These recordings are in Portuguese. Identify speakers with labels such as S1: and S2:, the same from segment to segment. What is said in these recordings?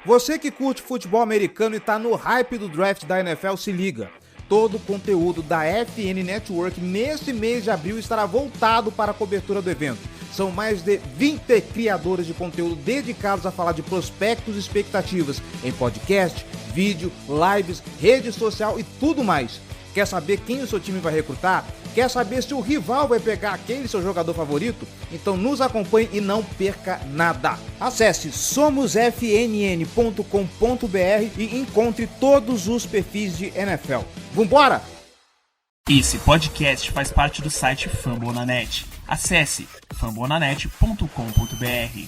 S1: Você que curte futebol americano e tá no hype do draft da NFL, se liga. Todo o conteúdo da FN Network nesse mês de abril estará voltado para a cobertura do evento. São mais de 20 criadores de conteúdo dedicados a falar de prospectos e expectativas em podcast, vídeo, lives, rede social e tudo mais. Quer saber quem o seu time vai recrutar? Quer saber se o rival vai pegar aquele seu jogador favorito? Então nos acompanhe e não perca nada. Acesse somosfnn.com.br e encontre todos os perfis de NFL. Vambora!
S2: Esse podcast faz parte do site Fambonanet. Acesse fambonanet.com.br.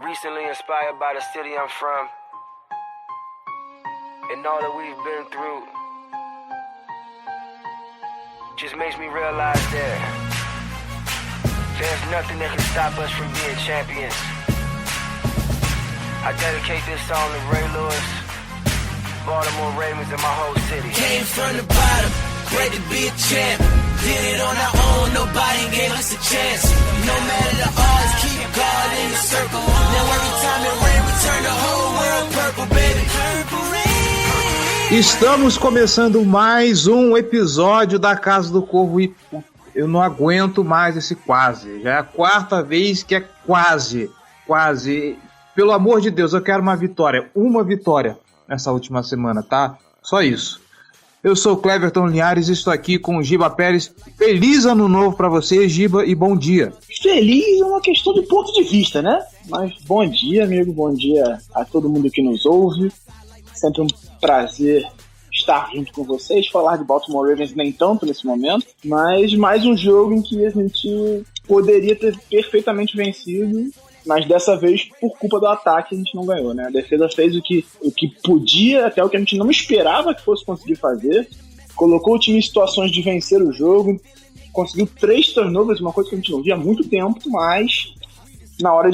S3: Recently inspired by the city I'm from and all that we've been through just makes me realize that there's nothing that can stop us from being champions. I dedicate this song to Ray Lewis, Baltimore Ravens, and my whole city.
S4: Came from the bottom, great to be a champ. Did it on our own, nobody gave us a chance. No matter the odds, keep God in the circle. Now every time it rain, we turn the whole world purple, baby. Purple rain.
S1: Estamos começando mais um episódio da Casa do Corvo e eu não aguento mais esse quase. Já é a quarta vez que é quase. Pelo amor de Deus, eu quero uma vitória nessa última semana, tá? Só isso. Eu sou o Cleverton Linhares e estou aqui com o Giba Pérez. Feliz ano novo pra você, Giba, e bom dia.
S5: Feliz é uma questão de ponto de vista, né? Mas bom dia, amigo, bom dia a todo mundo que nos ouve. Sempre um prazer estar junto com vocês, falar de Baltimore Ravens nem tanto nesse momento, mas mais um jogo em que a gente poderia ter perfeitamente vencido, mas dessa vez, por culpa do ataque, a gente não ganhou, né? A defesa fez o que podia, até o que a gente não esperava que fosse conseguir fazer, colocou o time em situações de vencer o jogo, conseguiu 3 turnovers, uma coisa que a gente não via há muito tempo, mas na hora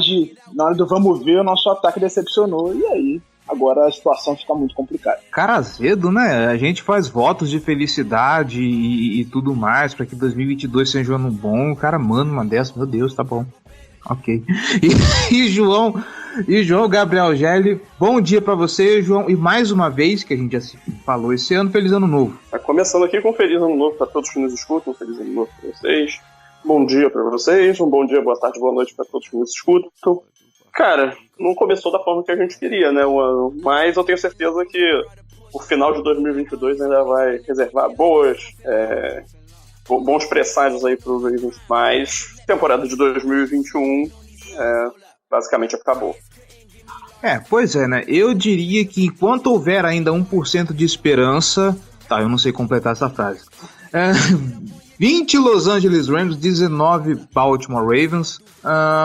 S5: do vamos ver, o nosso ataque decepcionou, e aí agora a situação fica muito complicada.
S1: Cara azedo, né? A gente faz votos de felicidade e tudo mais para que 2022 seja um ano bom. O cara manda uma dessa, meu Deus, tá bom. Ok. E João Gabriel Gelli, bom dia pra você, João. E mais uma vez, que a gente já se falou esse ano, feliz ano novo.
S6: Tá começando aqui com feliz ano novo pra todos que nos escutam, feliz ano novo pra vocês. Bom dia pra vocês, um bom dia, boa tarde, boa noite pra todos que nos escutam. Cara, não começou da forma que a gente queria, né, o ano, mas eu tenho certeza que o final de 2022 ainda vai reservar bons presságios aí pro Ravens, mas temporada de 2021 basicamente acabou.
S1: Pois é, né? Eu diria que enquanto houver ainda 1% de esperança... Tá, eu não sei completar essa frase. 20 Los Angeles Rams, 19 Baltimore Ravens.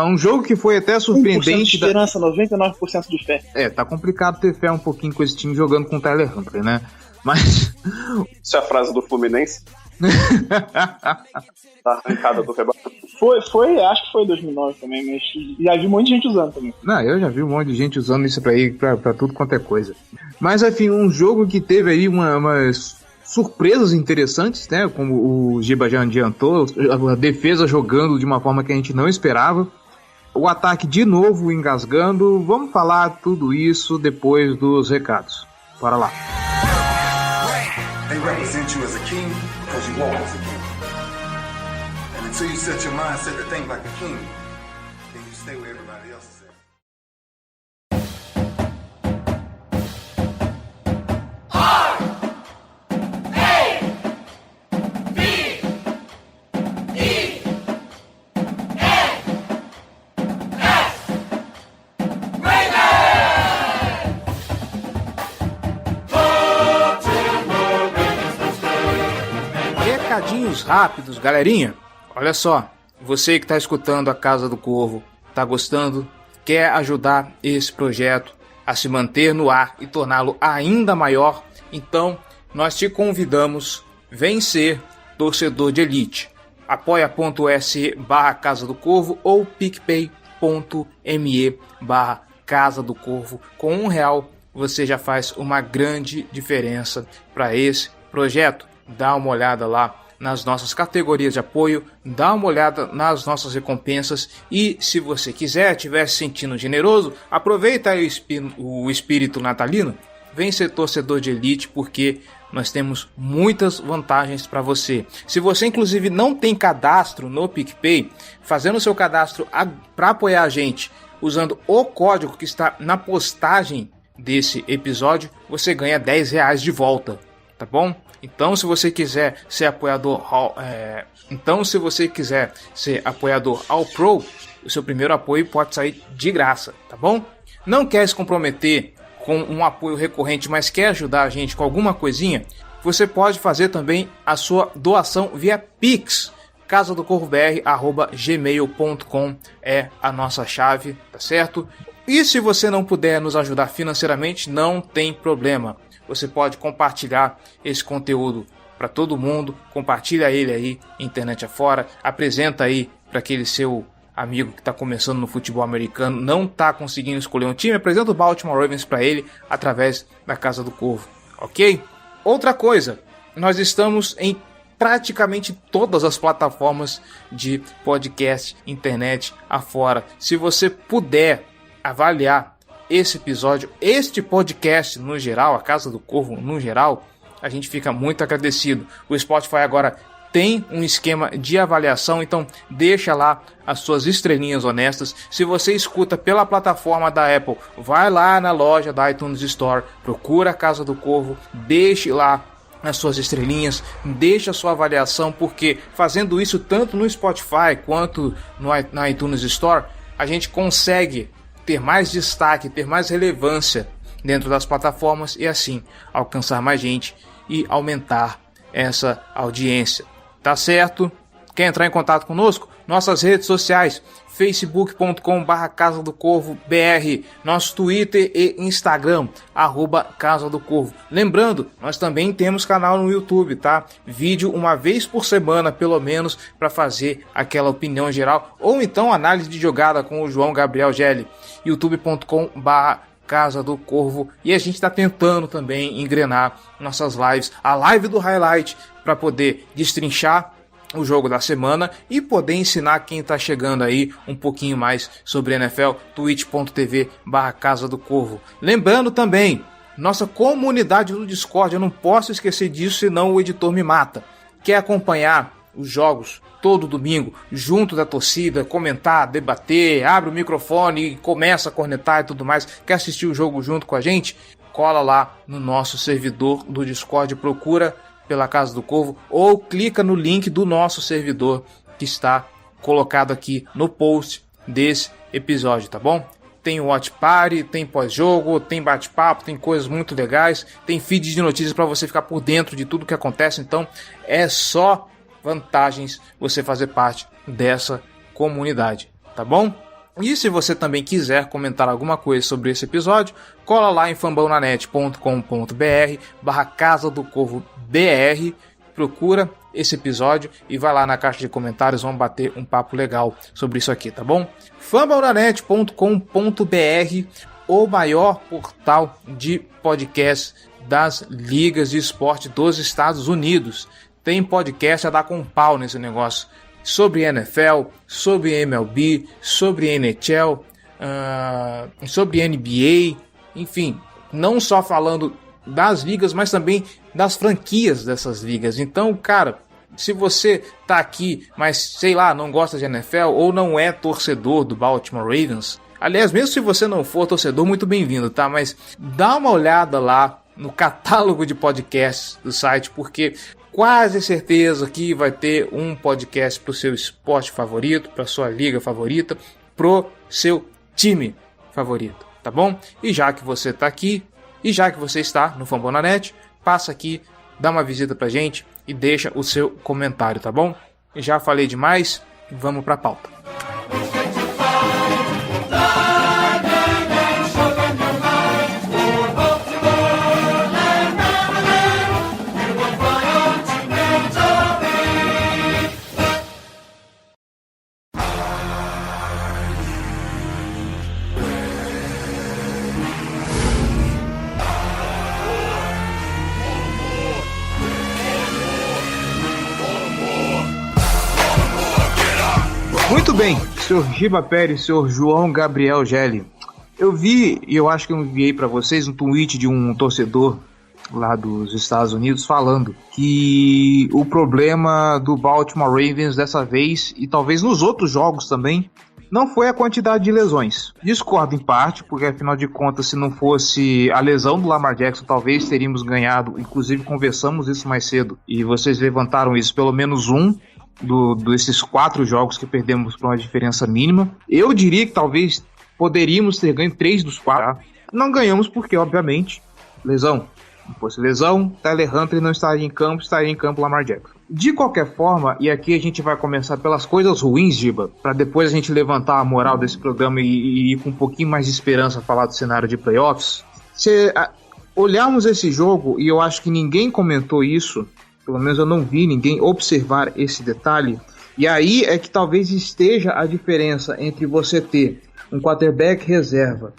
S1: Um jogo que foi até surpreendente.
S5: 1% de esperança, 99% de fé.
S1: Tá complicado ter fé um pouquinho com esse time jogando com o Tyler Huntley, né? Mas...
S6: Isso é a frase do Fluminense? Tá arrancada do rebaixo.
S5: Acho que foi 2009 também, mas já vi um monte de gente usando também.
S1: Não, eu já vi um monte de gente usando isso pra tudo quanto é coisa. Mas, enfim, um jogo que teve aí umas surpresas interessantes, né? Como o Giba já adiantou, a defesa jogando de uma forma que a gente não esperava. O ataque de novo engasgando. Vamos falar tudo isso depois dos recados. Bora lá.
S7: They represent you as a king because you walk as a king. And until you set your mindset to think like a king, then you stay where everybody else is at.
S1: Recadinhos rápidos, galerinha. Olha só, você que está escutando a Casa do Corvo, está gostando, quer ajudar esse projeto a se manter no ar e torná-lo ainda maior, então nós te convidamos, vem ser torcedor de elite. apoia.se/Casa do Corvo ou picpay.me/Casa do Corvo. Com R$1 você já faz uma grande diferença para esse projeto. Dá uma olhada lá nas nossas categorias de apoio, dá uma olhada nas nossas recompensas e se você estiver se sentindo generoso, aproveita aí o espírito natalino, vem ser torcedor de elite porque nós temos muitas vantagens para você. Se você inclusive não tem cadastro no PicPay, fazendo o seu cadastro para apoiar a gente, usando o código que está na postagem desse episódio, você ganha R$10 de volta, tá bom? Então, se você quiser ser apoiador, All Pro, o seu primeiro apoio pode sair de graça, tá bom? Não quer se comprometer com um apoio recorrente, mas quer ajudar a gente com alguma coisinha? Você pode fazer também a sua doação via Pix. casadocorvobr@gmail.com é a nossa chave, tá certo? E se você não puder nos ajudar financeiramente, não tem problema. Você pode compartilhar esse conteúdo para todo mundo, compartilha ele aí, internet afora, apresenta aí para aquele seu amigo que está começando no futebol americano, não está conseguindo escolher um time, apresenta o Baltimore Ravens para ele através da Casa do Corvo, ok? Outra coisa, nós estamos em praticamente todas as plataformas de podcast, internet afora. Se você puder avaliar esse episódio, este podcast no geral, a Casa do Corvo no geral, a gente fica muito agradecido. O Spotify agora tem um esquema de avaliação, então deixa lá as suas estrelinhas honestas. Se você escuta pela plataforma da Apple, vai lá na loja da iTunes Store, procura a Casa do Corvo, deixe lá as suas estrelinhas, deixa a sua avaliação, porque fazendo isso tanto no Spotify quanto na iTunes Store, a gente consegue ter mais destaque, ter mais relevância dentro das plataformas e assim alcançar mais gente e aumentar essa audiência. Tá certo? Quer entrar em contato conosco? Nossas redes sociais, facebook.com/casadocorvobr, nosso Twitter e Instagram, @casadocorvo. Lembrando, nós também temos canal no YouTube, tá? Vídeo uma vez por semana, pelo menos, para fazer aquela opinião geral, ou então análise de jogada com o João Gabriel Gelli, youtube.com/Casa do Corvo, e a gente está tentando também engrenar nossas lives, a live do highlight, para poder destrinchar o jogo da semana e poder ensinar quem está chegando aí um pouquinho mais sobre NFL, twitch.tv/Casa do Corvo. Lembrando também, nossa comunidade do Discord, eu não posso esquecer disso, senão o editor me mata. Quer acompanhar os jogos todo domingo, junto da torcida, comentar, debater, abre o microfone e começa a cornetar e tudo mais, quer assistir o jogo junto com a gente? Cola lá no nosso servidor do Discord, procura pela Casa do Corvo ou clica no link do nosso servidor que está colocado aqui no post desse episódio, tá bom? Tem watch party, tem pós-jogo, tem bate-papo, tem coisas muito legais, tem feed de notícias para você ficar por dentro de tudo que acontece, então é só vantagens você fazer parte dessa comunidade, tá bom? E se você também quiser comentar alguma coisa sobre esse episódio, cola lá em fambonanet.com.br/Casa do Corvo BR, procura esse episódio e vai lá na caixa de comentários, vamos bater um papo legal sobre isso aqui, tá bom? fambonanet.com.br, o maior portal de podcasts das ligas de esporte dos Estados Unidos. Tem podcast a dar com pau nesse negócio. Sobre NFL, sobre MLB, sobre NHL, sobre NBA, enfim, não só falando das ligas, mas também das franquias dessas ligas. Então, cara, se você tá aqui, mas sei lá, não gosta de NFL ou não é torcedor do Baltimore Ravens, aliás, mesmo se você não for torcedor, muito bem-vindo, tá? Mas dá uma olhada lá no catálogo de podcasts do site, porque quase certeza que vai ter um podcast pro seu esporte favorito, pra sua liga favorita, pro seu time favorito, tá bom? E já que você tá aqui, e já que você está no Fambonanet, passa aqui, dá uma visita pra gente e deixa o seu comentário, tá bom? Já falei demais, vamos pra pauta.
S8: bem, senhor Giba Pérez, senhor João Gabriel Gelli. Eu vi, e eu acho que eu enviei para vocês um tweet de um torcedor lá dos Estados Unidos falando que o problema do Baltimore Ravens dessa vez, e talvez nos outros jogos também, não foi a quantidade de lesões. Discordo em parte, porque afinal de contas, se não fosse a lesão do Lamar Jackson, talvez teríamos ganhado. Inclusive conversamos isso mais cedo, e vocês levantaram isso, pelo menos um desses 4 jogos que perdemos por uma diferença mínima. Eu diria que talvez poderíamos ter ganho 3 dos 4. Não ganhamos porque, obviamente, lesão. Se fosse lesão, Tyler Huntley não estaria em campo Lamar Jackson. De qualquer forma, e aqui a gente vai começar pelas coisas ruins, Giba, para depois a gente levantar a moral desse programa e ir com um pouquinho mais de esperança falar do cenário de playoffs. Se olharmos esse jogo, e eu acho que ninguém comentou isso, pelo menos eu não vi ninguém observar esse detalhe, e aí é que talvez esteja a diferença entre você ter um quarterback reserva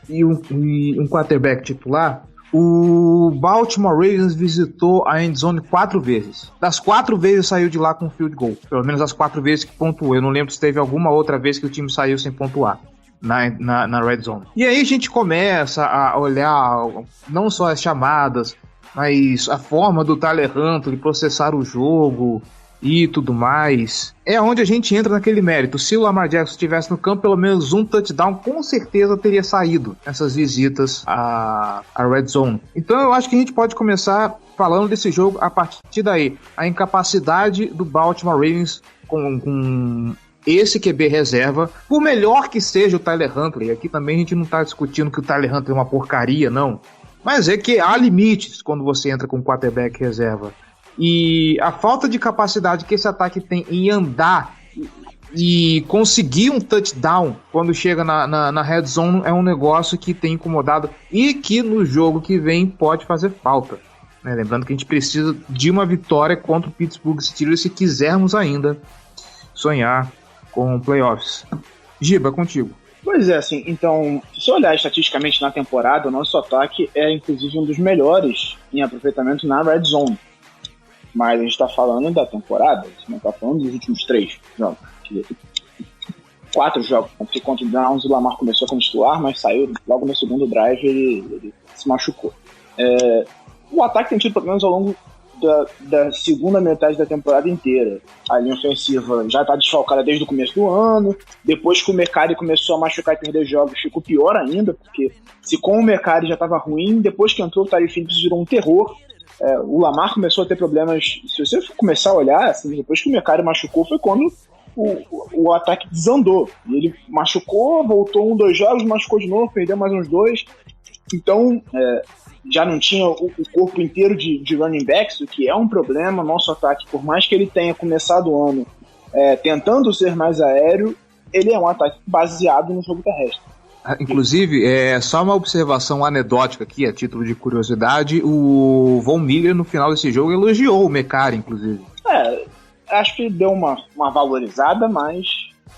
S8: e um quarterback titular. O Baltimore Ravens visitou a endzone 4 vezes. Das 4 vezes saiu de lá com field goal. Pelo menos as 4 vezes que pontuou. Eu não lembro se teve alguma outra vez que o time saiu sem pontuar na red zone. E aí a gente começa a olhar não só as chamadas, mas a forma do Tyler Huntley processar o jogo e tudo mais. É onde a gente entra naquele mérito. Se o Lamar Jackson estivesse no campo, pelo menos um touchdown com certeza teria saído nessas visitas à red zone. Então eu acho que a gente pode começar falando desse jogo a partir daí. A incapacidade do Baltimore Ravens com esse QB reserva, por melhor que seja o Tyler Huntley. Aqui também a gente não está discutindo que o Tyler Huntley é uma porcaria, não. Mas é que há limites quando você entra com um quarterback reserva. E a falta de capacidade que esse ataque tem em andar e conseguir um touchdown quando chega na red zone é um negócio que tem incomodado e que no jogo que vem pode fazer falta, né? Lembrando que a gente precisa de uma vitória contra o Pittsburgh Steelers se quisermos ainda sonhar com playoffs. Giba, contigo.
S5: Pois é, assim, então, se você olhar estatisticamente na temporada, o nosso ataque é inclusive um dos melhores em aproveitamento na red zone. Mas a gente está falando da temporada, a gente não está falando dos últimos 3 jogos. 4 jogos, porque contra o Browns o Lamar começou como titular, mas saiu logo no segundo drive, ele se machucou. O ataque tem tido problemas ao longo da segunda metade da temporada inteira. A linha ofensiva já está desfalcada desde o começo do ano. Depois que o McCarry começou a machucar e perder jogos, ficou pior ainda, porque se com o McCarry já estava ruim, depois que entrou o Tyler Phillips virou um terror. O Lamar começou a ter problemas. Se você começar a olhar, assim, depois que o McCarry machucou, foi quando o ataque desandou. E ele machucou, voltou 2 jogos, machucou de novo, perdeu mais uns 2. Então, já não tinha o corpo inteiro de running backs, o que é um problema. Nosso ataque, por mais que ele tenha começado o ano tentando ser mais aéreo, ele é um ataque baseado no jogo terrestre.
S8: Inclusive, só uma observação anedótica aqui, a título de curiosidade, o Von Miller no final desse jogo elogiou o McCarry, inclusive.
S5: Acho que deu uma valorizada, mas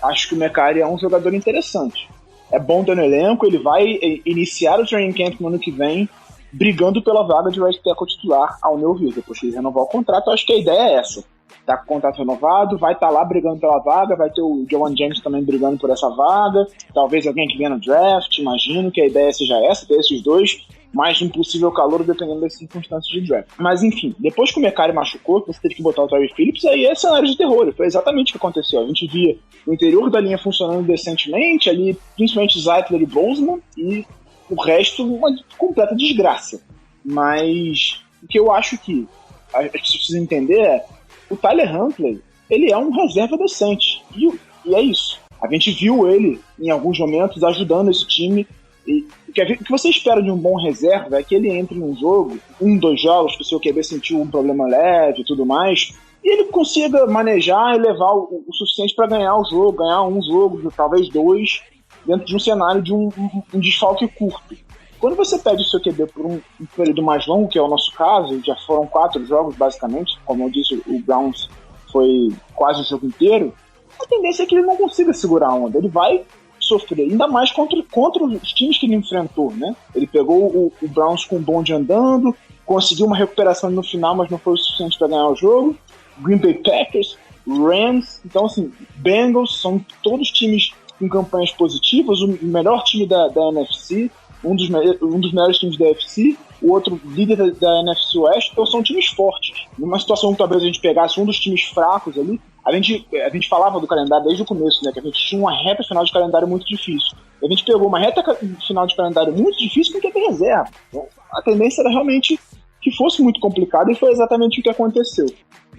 S5: acho que o McCarry é um jogador interessante. É bom ter no elenco, ele vai iniciar o training camp no ano que vem, brigando pela vaga de right tackle titular, ao meu ver. Depois que ele renovar o contrato, acho que a ideia é essa. Tá com o contrato renovado, vai estar lá brigando pela vaga, vai ter o Joan James também brigando por essa vaga, talvez alguém que venha no draft, imagino que a ideia seja essa, ter esses dois, mais um possível calouro dependendo das circunstâncias de draft. Mas enfim, depois que o McCarry machucou, você teve que botar o Tyler Phillips, aí é cenário de terror, foi exatamente o que aconteceu. A gente via o interior da linha funcionando decentemente, ali principalmente Zeitler e Bozeman, e o resto uma completa desgraça. Mas o que eu acho que a gente precisa entender é o Tyler Huntley, ele é um reserva decente. E é isso. A gente viu ele, em alguns momentos, ajudando esse time. E o que você espera de um bom reserva é que ele entre num jogo, 2 jogos, que o seu QB sentiu um problema leve e tudo mais, e ele consiga manejar e levar o suficiente para ganhar o jogo, ganhar um jogo, talvez 2, dentro de um cenário de um desfalque curto. Quando você pede o seu QB por um período mais longo, que é o nosso caso, já foram 4 jogos basicamente, como eu disse, o Browns foi quase o jogo inteiro, a tendência é que ele não consiga segurar a onda, ele vai sofrer, ainda mais contra os times que ele enfrentou, né? Ele pegou o Browns com o bonde andando, conseguiu uma recuperação no final, mas não foi o suficiente para ganhar o jogo. Green Bay Packers, Rams, então assim, Bengals, são todos times com campanhas positivas, o melhor time da NFC, um dos melhores times da NFC, o outro líder da NFC West, então são times fortes. Numa situação que talvez a gente pegasse um dos times fracos ali, a gente falava do calendário desde o começo, né, que a gente tinha uma reta final de calendário muito difícil. A gente pegou uma reta final de calendário muito difícil com quem tem reserva. Então, a tendência era realmente que fosse muito complicado, e foi exatamente o que aconteceu.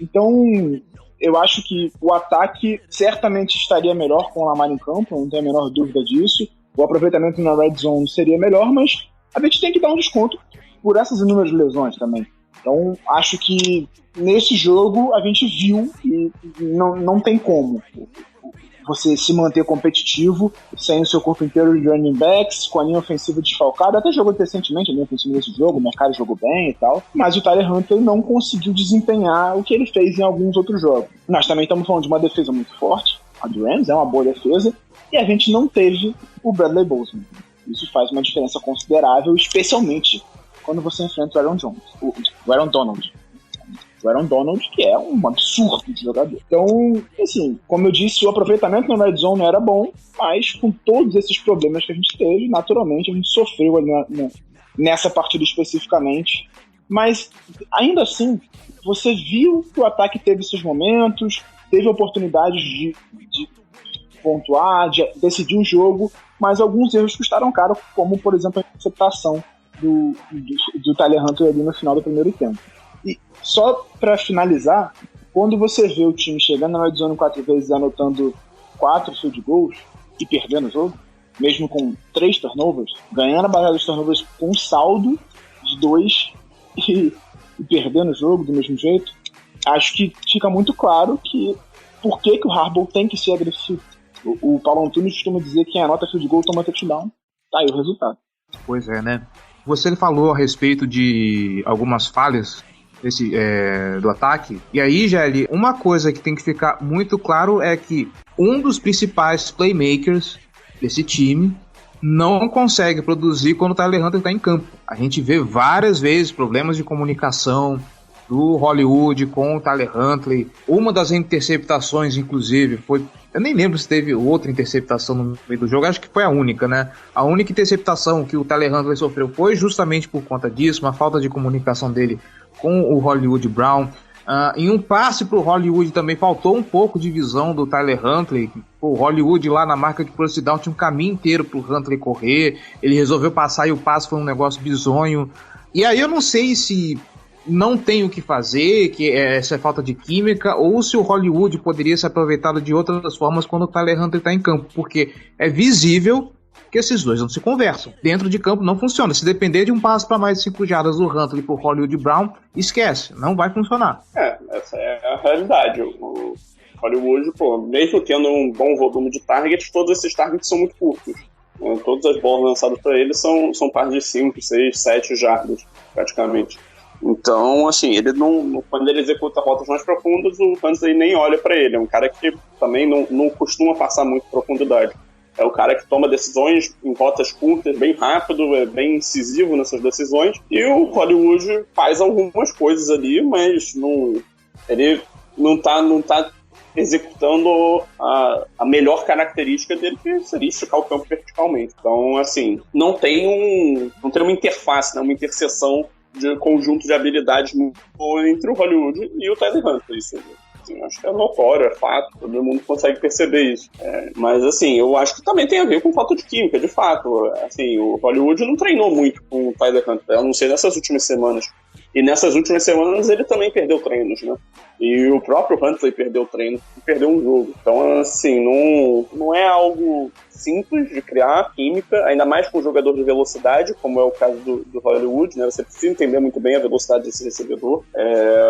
S5: Então, eu acho que o ataque certamente estaria melhor com o Lamar em campo, não tenho a menor dúvida disso. O aproveitamento na red zone seria melhor, mas a gente tem que dar um desconto por essas inúmeras lesões também. Então, acho que nesse jogo a gente viu que não tem como você se manter competitivo sem o seu corpo inteiro de running backs, com a linha ofensiva desfalcada. Até jogou recentemente a linha ofensiva nesse jogo, o Mercado jogou bem e tal, mas o Tyler Huntley não conseguiu desempenhar o que ele fez em alguns outros jogos. Nós também estamos falando de uma defesa muito forte, a do Rams é uma boa defesa, e a gente não teve o Bradley Bozeman. Isso faz uma diferença considerável, especialmente quando você enfrenta o Aaron Jones, o Aaron Donald. O Aaron Donald, que é um absurdo de jogador. Então, assim, como eu disse, o aproveitamento na red zone era bom, mas com todos esses problemas que a gente teve, naturalmente a gente sofreu nessa partida especificamente. Mas, ainda assim, você viu que o ataque teve seus momentos, teve oportunidades de pontuar, de decidir o jogo, mas alguns erros custaram caro, como, por exemplo, a interceptação do Tyler Huntley ali no final do primeiro tempo. E só para finalizar, quando você vê o time chegando na red zone 4 vezes, anotando 4 field goals e perdendo o jogo, mesmo com 3 turnovers, ganhando a batalha dos turnovers com um saldo de 2 e perdendo o jogo do mesmo jeito, acho que fica muito claro que por que o Harbaugh tem que ser agressivo. O Paulo Antunes costuma dizer que quem anota field goal toma touchdown. Tá aí o resultado.
S8: Pois é, né? Você falou a respeito de algumas falhas do ataque. E aí, Gelli, uma coisa que tem que ficar muito claro é que um dos principais playmakers desse time não consegue produzir quando o Tyler Huntley está em campo. A gente vê várias vezes problemas de comunicação do Hollywood com o Tyler Huntley. Uma das interceptações, inclusive, foi... Eu nem lembro se teve outra interceptação no meio do jogo, acho que foi a única, né? A única interceptação que o Tyler Huntley sofreu foi justamente por conta disso, uma falta de comunicação dele com o Hollywood Brown. Em um passe pro Hollywood também faltou um pouco de visão do Tyler Huntley. O Hollywood lá na marca de first down tinha um caminho inteiro pro Huntley correr, ele resolveu passar e o passe foi um negócio bizonho. E aí eu não sei se não tem o que fazer, que essa é falta de química, ou se o Hollywood poderia ser aproveitado de outras formas quando o Tyler Huntley está em campo, porque é visível que esses dois não se conversam. Dentro de campo não funciona. Se depender de um passo para mais de 5 jardas do Huntley pro Hollywood Brown, esquece, não vai funcionar.
S6: Essa é a realidade. O Hollywood, mesmo tendo um bom volume de targets, todos esses targets são muito curtos. Todas as bolas lançadas para ele são par de 5, 6, 7 jardas, praticamente. Então, assim, ele não, quando ele executa rotas mais profundas, o Huntley nem olha para ele. É um cara que também não costuma passar muito profundidade. É o cara que toma decisões em rotas curtas, bem rápido, é bem incisivo nessas decisões. E o Hollywood faz algumas coisas ali, mas ele não tá executando a melhor característica dele, que seria esticar o campo verticalmente. Então, assim, não tem uma interface, né, uma interseção de conjunto de habilidades entre o Hollywood e o Tyler Huntley. Isso, assim, acho que é notório, é fato, todo mundo consegue perceber isso. Mas, assim, eu acho que também tem a ver com falta de química, de fato. Assim, o Hollywood não treinou muito com o Tyler Huntley, a não ser nessas últimas semanas. E nessas últimas semanas ele também perdeu treinos, né? E o próprio Huntley perdeu treino e perdeu um jogo. Então, assim, não é algo simples de criar química, ainda mais com um jogador de velocidade, como é o caso do Hollywood, né? Você precisa entender muito bem a velocidade desse recebedor,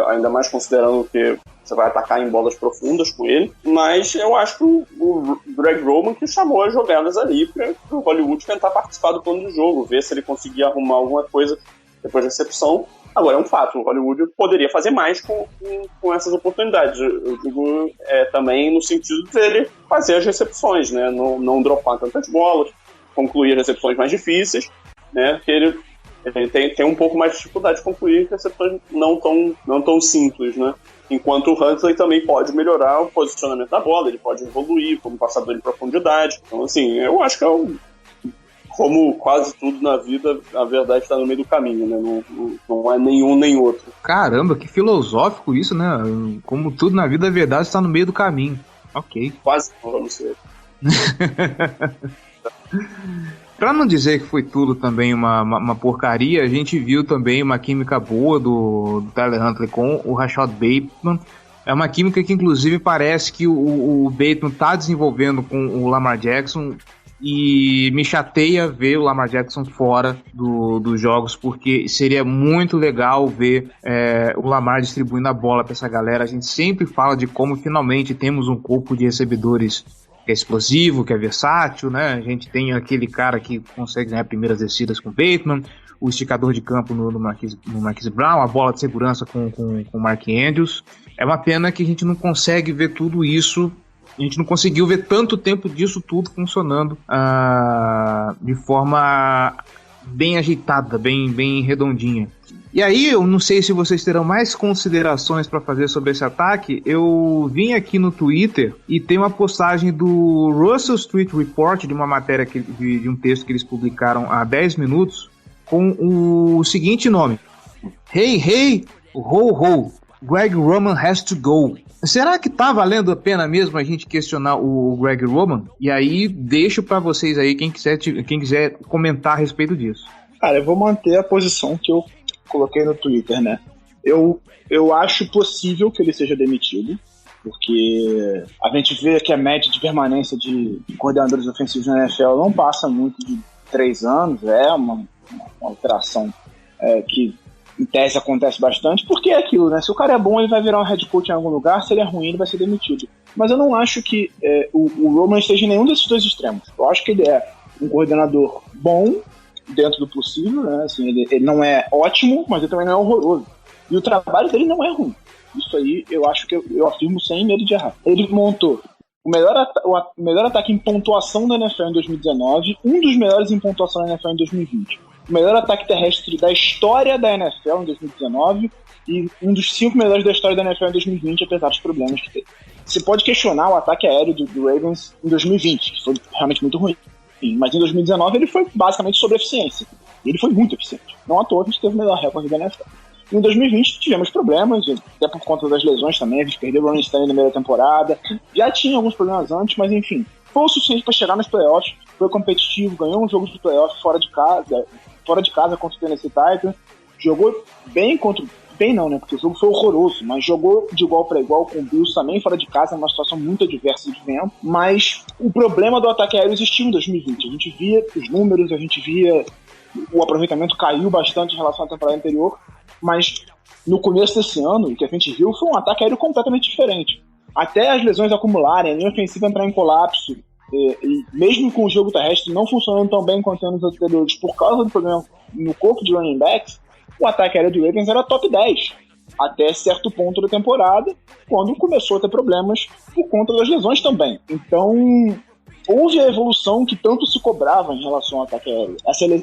S6: ainda mais considerando que você vai atacar em bolas profundas com ele. Mas eu acho que o Greg Roman que chamou as jogadas ali para o Hollywood tentar participar do plano de jogo, ver se ele conseguia arrumar alguma coisa depois da recepção. Agora, é um fato, o Hollywood poderia fazer mais com essas oportunidades. Eu digo também no sentido de ele fazer as recepções, né? Não dropar tantas bolas, concluir as recepções mais difíceis, né? Porque ele tem um pouco mais de dificuldade de concluir recepções não tão simples, né? Enquanto o Huntley também pode melhorar o posicionamento da bola, ele pode evoluir como passador de profundidade. Então, assim, eu acho que como quase tudo na vida, a verdade está no meio do caminho, né? Não é nenhum nem outro.
S8: Caramba, que filosófico isso, né? Como tudo na vida, a verdade está no meio do caminho. Ok.
S6: Quase tudo, vamos ser.
S8: Pra não dizer que foi tudo também uma porcaria, a gente viu também uma química boa do Tyler Huntley com o Rashad Bateman. É uma química que inclusive parece que o Bateman tá desenvolvendo com o Lamar Jackson, e me chateia ver o Lamar Jackson fora dos jogos, porque seria muito legal ver o Lamar distribuindo a bola para essa galera. A gente sempre fala de como finalmente temos um corpo de recebedores que é explosivo, que é versátil, né? A gente tem aquele cara que consegue ganhar primeiras descidas com o Bateman, o esticador de campo no Marquise Brown, a bola de segurança com o Mark Andrews. É uma pena que a gente não consegue ver tudo isso, a gente não conseguiu ver tanto tempo disso tudo funcionando de forma bem ajeitada, bem redondinha. E aí, eu não sei se vocês terão mais considerações para fazer sobre esse ataque. Eu vim aqui no Twitter e tem uma postagem do Russell Street Report, de uma matéria, de um texto que eles publicaram há 10 minutos, com o seguinte nome: Hey, ho, ho, Greg Roman has to go. Será que tá valendo a pena mesmo a gente questionar o Greg Roman? E aí, deixo para vocês aí, quem quiser comentar a respeito disso.
S5: Cara, eu vou manter a posição que eu coloquei no Twitter, né? Eu acho possível que ele seja demitido, porque a gente vê que a média de permanência de coordenadores ofensivos na NFL não passa muito de 3 anos, é uma alteração que em tese acontece bastante, porque é aquilo, né? Se o cara é bom, ele vai virar um head coach em algum lugar, se ele é ruim, ele vai ser demitido. Mas eu não acho que o Roman esteja em nenhum desses dois extremos. Eu acho que ele é um coordenador bom, dentro do possível, né? Assim, ele não é ótimo, mas ele também não é horroroso. E o trabalho dele não é ruim. Isso aí eu acho que eu afirmo sem medo de errar. Ele montou o melhor ataque em pontuação da NFL em 2019, um dos melhores em pontuação da NFL em 2020. O melhor ataque terrestre da história da NFL em 2019 e um dos 5 melhores da história da NFL em 2020, apesar dos problemas que teve. Você pode questionar o ataque aéreo do Ravens em 2020, que foi realmente muito ruim. Mas em 2019 ele foi basicamente sobre eficiência. Ele foi muito eficiente. Não à toa a gente teve o melhor recorde da NFL. Em 2020 tivemos problemas, até por conta das lesões também. A gente perdeu o Ronnie Stanley na primeira temporada. Já tinha alguns problemas antes, mas enfim. Foi o suficiente para chegar nos playoffs. Foi competitivo, ganhou um jogo de playoffs fora de casa contra o Tennessee Titans. Jogou bem contra... Bem não, né? Porque o jogo foi horroroso, mas jogou de igual para igual com o Bills também fora de casa, numa situação muito adversa de vento. Mas o problema do ataque aéreo existiu em 2020. A gente via os números, a gente via o aproveitamento caiu bastante em relação à temporada anterior, mas no começo desse ano, o que a gente viu foi um ataque aéreo completamente diferente. Até as lesões acumularem, a linha ofensiva entrar em colapso, e mesmo com o jogo terrestre não funcionando tão bem quanto anos anteriores por causa do problema no corpo de running backs, o ataque aéreo do Ravens era top 10 até certo ponto da temporada, quando começou a ter problemas por conta das lesões também. Então, houve a evolução que tanto se cobrava em relação ao ataque aéreo.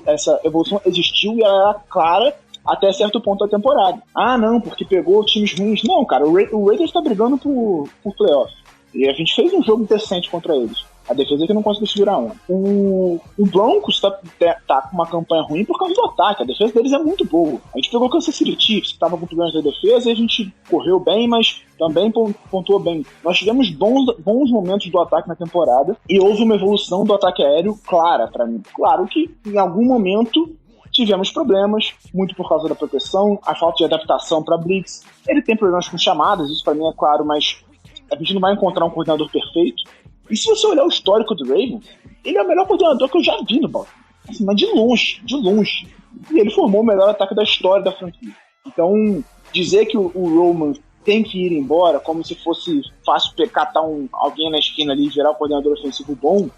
S5: Essa evolução existiu e ela era clara até certo ponto da temporada. Ah, não, porque pegou times ruins. Não, cara, o Raiders está brigando por playoff. E a gente fez um jogo decente contra eles. A defesa que não conseguiu segurar um. O Broncos tá com uma campanha ruim por causa do ataque. A defesa deles é muito boa. A gente pegou o Kansas City Chiefs, que estava com problemas da defesa, e a gente correu bem, mas também pontuou bem. Nós tivemos bons momentos do ataque na temporada, e houve uma evolução do ataque aéreo clara para mim. Claro que em algum momento tivemos problemas, muito por causa da proteção, a falta de adaptação para blitz. Ele tem problemas com chamadas, isso para mim é claro, mas a gente não vai encontrar um coordenador perfeito. E se você olhar o histórico do Ravens, ele é o melhor coordenador que eu já vi no Baltimore. Assim, mas de longe. E ele formou o melhor ataque da história da franquia. Então, dizer que o Roman tem que ir embora, como se fosse fácil catar alguém na esquina ali e virar o coordenador ofensivo bom,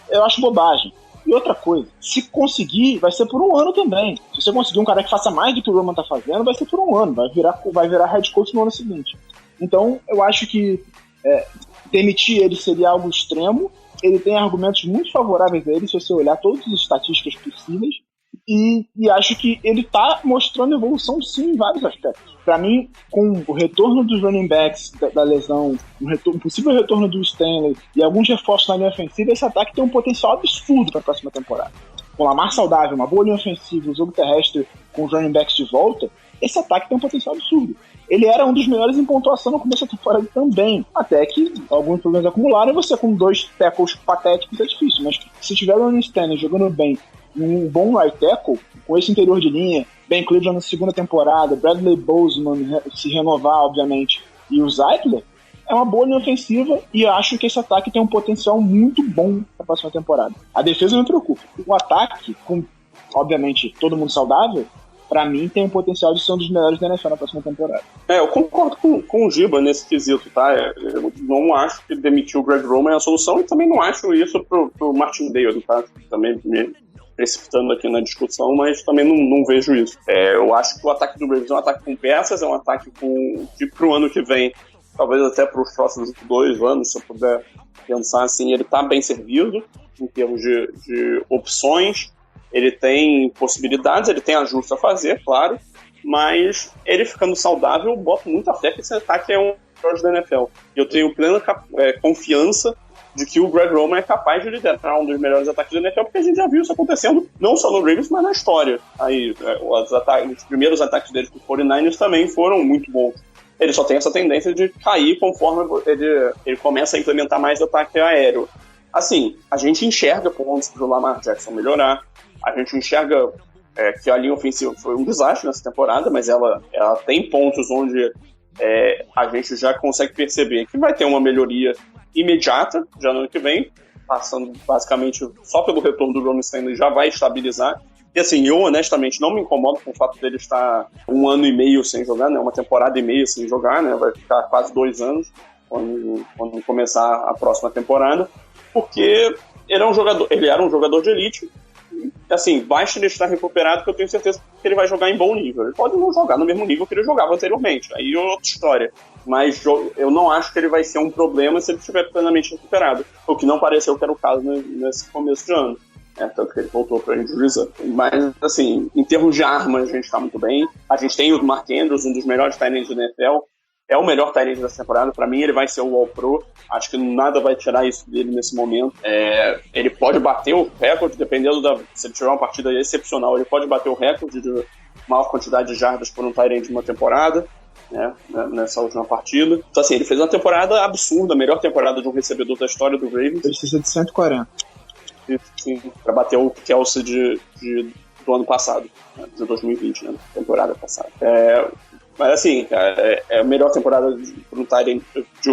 S5: eu acho bobagem. E outra coisa, se conseguir, vai ser por um ano também. Se você conseguir um cara que faça mais do que o Roman tá fazendo, vai ser por um ano. Vai virar head coach no ano seguinte. Então, eu acho que demitir ele seria algo extremo. Ele tem argumentos muito favoráveis a ele, se você olhar todas as estatísticas possíveis. E acho que ele tá mostrando evolução sim em vários aspectos. Para mim, com o retorno dos running backs da lesão, um possível retorno do Stanley e alguns reforços na linha ofensiva, esse ataque tem um potencial absurdo para a próxima temporada. Com o Lamar saudável, uma boa linha ofensiva, o jogo terrestre com os running backs de volta, esse ataque tem um potencial absurdo. Ele era um dos melhores em pontuação no começo da temporada também, até que alguns problemas acumularam e você com 2 tackles patéticos é difícil, mas se tiver o Ronnie Stanley jogando bem, um bom right tackle, com esse interior de linha, Ben Cleveland na segunda temporada, Bradley Bozeman se renovar, obviamente, e o Zeitler, é uma boa linha ofensiva e eu acho que esse ataque tem um potencial muito bom para a próxima temporada. A defesa me preocupa. O ataque, com, obviamente, todo mundo saudável, para mim tem o potencial de ser um dos melhores da NFL na próxima temporada.
S6: Eu concordo com o Giba nesse quesito, tá? Eu não acho que demitir o Greg Roman é a solução e também não acho isso pro Martin Dale, tá? Também me precipitando aqui na discussão, mas também não vejo isso. Eu acho que o ataque do Ravens é um ataque com peças, é um ataque que pro ano que vem, talvez até para os próximos 2 anos, se eu puder pensar assim, ele tá bem servido em termos de opções, ele tem possibilidades, ele tem ajustes a fazer, claro, mas ele ficando saudável, eu boto muita fé que esse ataque é um melhor da NFL. E eu tenho plena confiança de que o Greg Roman é capaz de liderar um dos melhores ataques da NFL, porque a gente já viu isso acontecendo, não só no Ravens, mas na história. Aí, os primeiros ataques dele com o 49ers também foram muito bons. Ele só tem essa tendência de cair conforme ele começa a implementar mais ataque aéreo. Assim, a gente enxerga pontos para o Lamar Jackson melhorar, a gente enxerga que a linha ofensiva foi um desastre nessa temporada, mas ela tem pontos onde a gente já consegue perceber que vai ter uma melhoria imediata, já no ano que vem, passando basicamente só pelo retorno do Ronnie Stanley, já vai estabilizar. E assim, eu honestamente não me incomodo com o fato dele estar 1 ano e meio sem jogar, né? 1 temporada e meia sem jogar, né? Vai ficar quase 2 anos quando começar a próxima temporada, porque ele era um jogador de elite. Assim, basta ele estar recuperado, que eu tenho certeza que ele vai jogar em bom nível. Ele pode não jogar no mesmo nível que ele jogava anteriormente, aí é outra história. Mas eu não acho que ele vai ser um problema se ele estiver plenamente recuperado, o que não pareceu que era o caso nesse começo de ano. Tanto que ele voltou para a injury reserve. Mas, assim, em termos de armas, a gente está muito bem. A gente tem o Mark Andrews, um dos melhores tight ends da NFL. É o melhor tight end dessa temporada. Para mim, ele vai ser o All-Pro. Acho que nada vai tirar isso dele nesse momento. Ele pode bater o recorde, dependendo se ele tiver uma partida excepcional, ele pode bater o recorde de maior quantidade de jardas por um tight end de uma temporada, né, nessa última partida. Então, assim, ele fez uma temporada absurda, a melhor temporada de um recebedor da história do Ravens.
S5: Ele precisa de 140.
S6: Sim, para bater o Kelsey do ano passado, né, de 2020, né, temporada passada. Mas assim, é a melhor temporada de